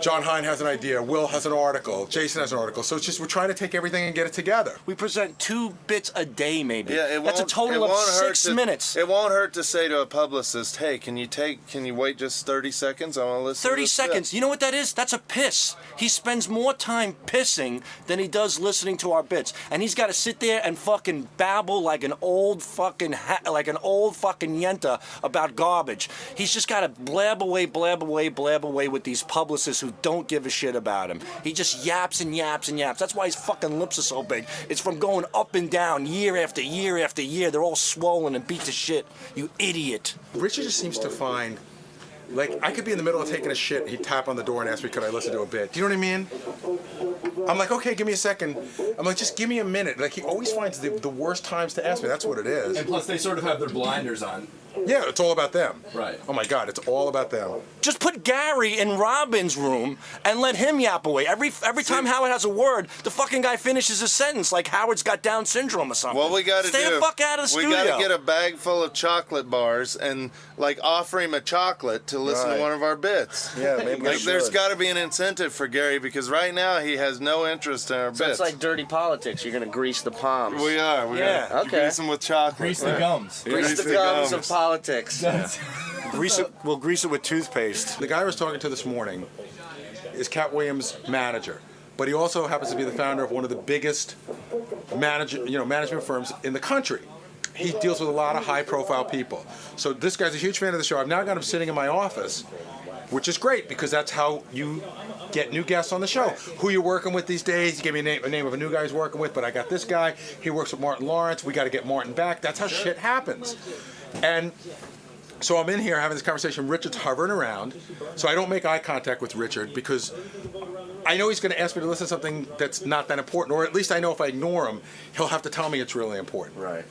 John Hine has an idea. Will has an article. Jason has an article. So it's just we're trying to take everything and get it together. We present 2 bits a day, maybe. Yeah, that's a total of 6 minutes. It won't hurt to say to a publicist, "Hey, can you wait just 30 seconds? I want to listen." 30 to this seconds. bit." You know what that is? That's a piss. He spends more time pissing than he does listening to our bits, and he's got to sit there and fucking babble like an old fucking yenta about garbage. He's just got to blab away with these publicists who don't give a shit about him. He just yaps and yaps and yaps. That's why his fucking lips are so big. It's from going up and down year after year after year. They're all swollen and beat to shit. You idiot. Richard just seems to find, like, I could be in the middle of taking a shit, he'd tap on the door and ask me, could I listen to a bit? Do you know what I mean? I'm like, okay, give me a second. I'm like, just give me a minute. Like, he always finds the worst times to ask me. That's what it is. And plus, they sort of have their blinders on. Yeah, it's all about them. Right. Oh my God, it's all about them. Just put Gary in Robin's room and let him yap away. Every time Howard has a word, the fucking guy finishes his sentence like Howard's got Down syndrome or something. What we got to do? Stay the fuck out of the studio. We got to get a bag full of chocolate bars and like offer him a chocolate to listen to one of our bits. Yeah, maybe we like there's should. got to be an incentive for Gary because right now he has no interest in our So bits. it's like dirty politics. You're gonna grease the palms. We are. Okay. Grease them with chocolate. Grease the gums. Grease the gums of politics. We'll grease it with toothpaste. The guy I was talking to this morning is Cat Williams' manager, but he also happens to be the founder of one of the biggest management firms in the country. He deals with a lot of high-profile people. So this guy's a huge fan of the show. I've now got him sitting in my office, which is great because that's how you get new guests on the show. Who you're working with these days. He gave me a name of a new guy he's working with, but I got this guy. He works with Martin Lawrence. We got to get Martin back. That's how shit happens. And so I'm in here having this conversation. Richard's hovering around. So I don't make eye contact with Richard because I know he's going to ask me to listen to something that's not that important, or at least I know if I ignore him, he'll have to tell me it's really important. Right.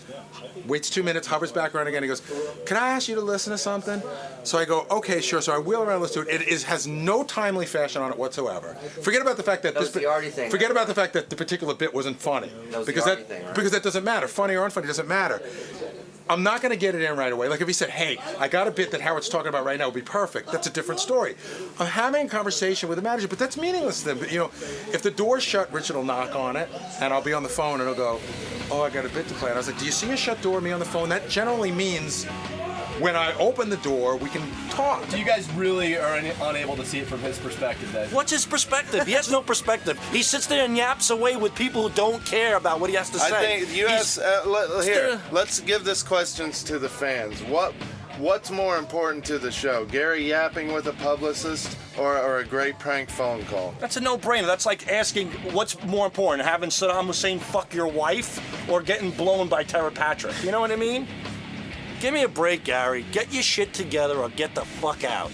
Waits 2 minutes, hovers back around again. He goes, "Can I ask you to listen to something?" So I go, "Okay, sure." So I wheel around and listen to it. It has no timely fashion on it whatsoever. Forget about the fact that was the Artie thing. Forget about the fact that the particular bit wasn't funny. That was because the Artie thing, right? because that doesn't matter. Funny or unfunny doesn't matter. I'm not going to get it in right away. Like if he said, "Hey, I got a bit that Howard's talking about right now would be perfect," that's a different story. I'm having a conversation with the manager, but that's meaningless to them. But, if the door's shut, Richard will knock on it, and I'll be on the phone, and he'll go, "Oh, I got a bit to play." And I was like, "Do you see a shut door, me on the phone?" That generally means when I open the door, we can talk. Do you guys really are unable to see it from his perspective then? What's his perspective? He has no perspective. He sits there and yaps away with people who don't care about what he has to say. I think let's give this questions to the fans. What's more important to the show? Gary yapping with a publicist or a great prank phone call? That's a no-brainer. That's like asking what's more important, having Saddam Hussein fuck your wife or getting blown by Tara Patrick. You know what I mean? Give me a break, Gary. Get your shit together or get the fuck out.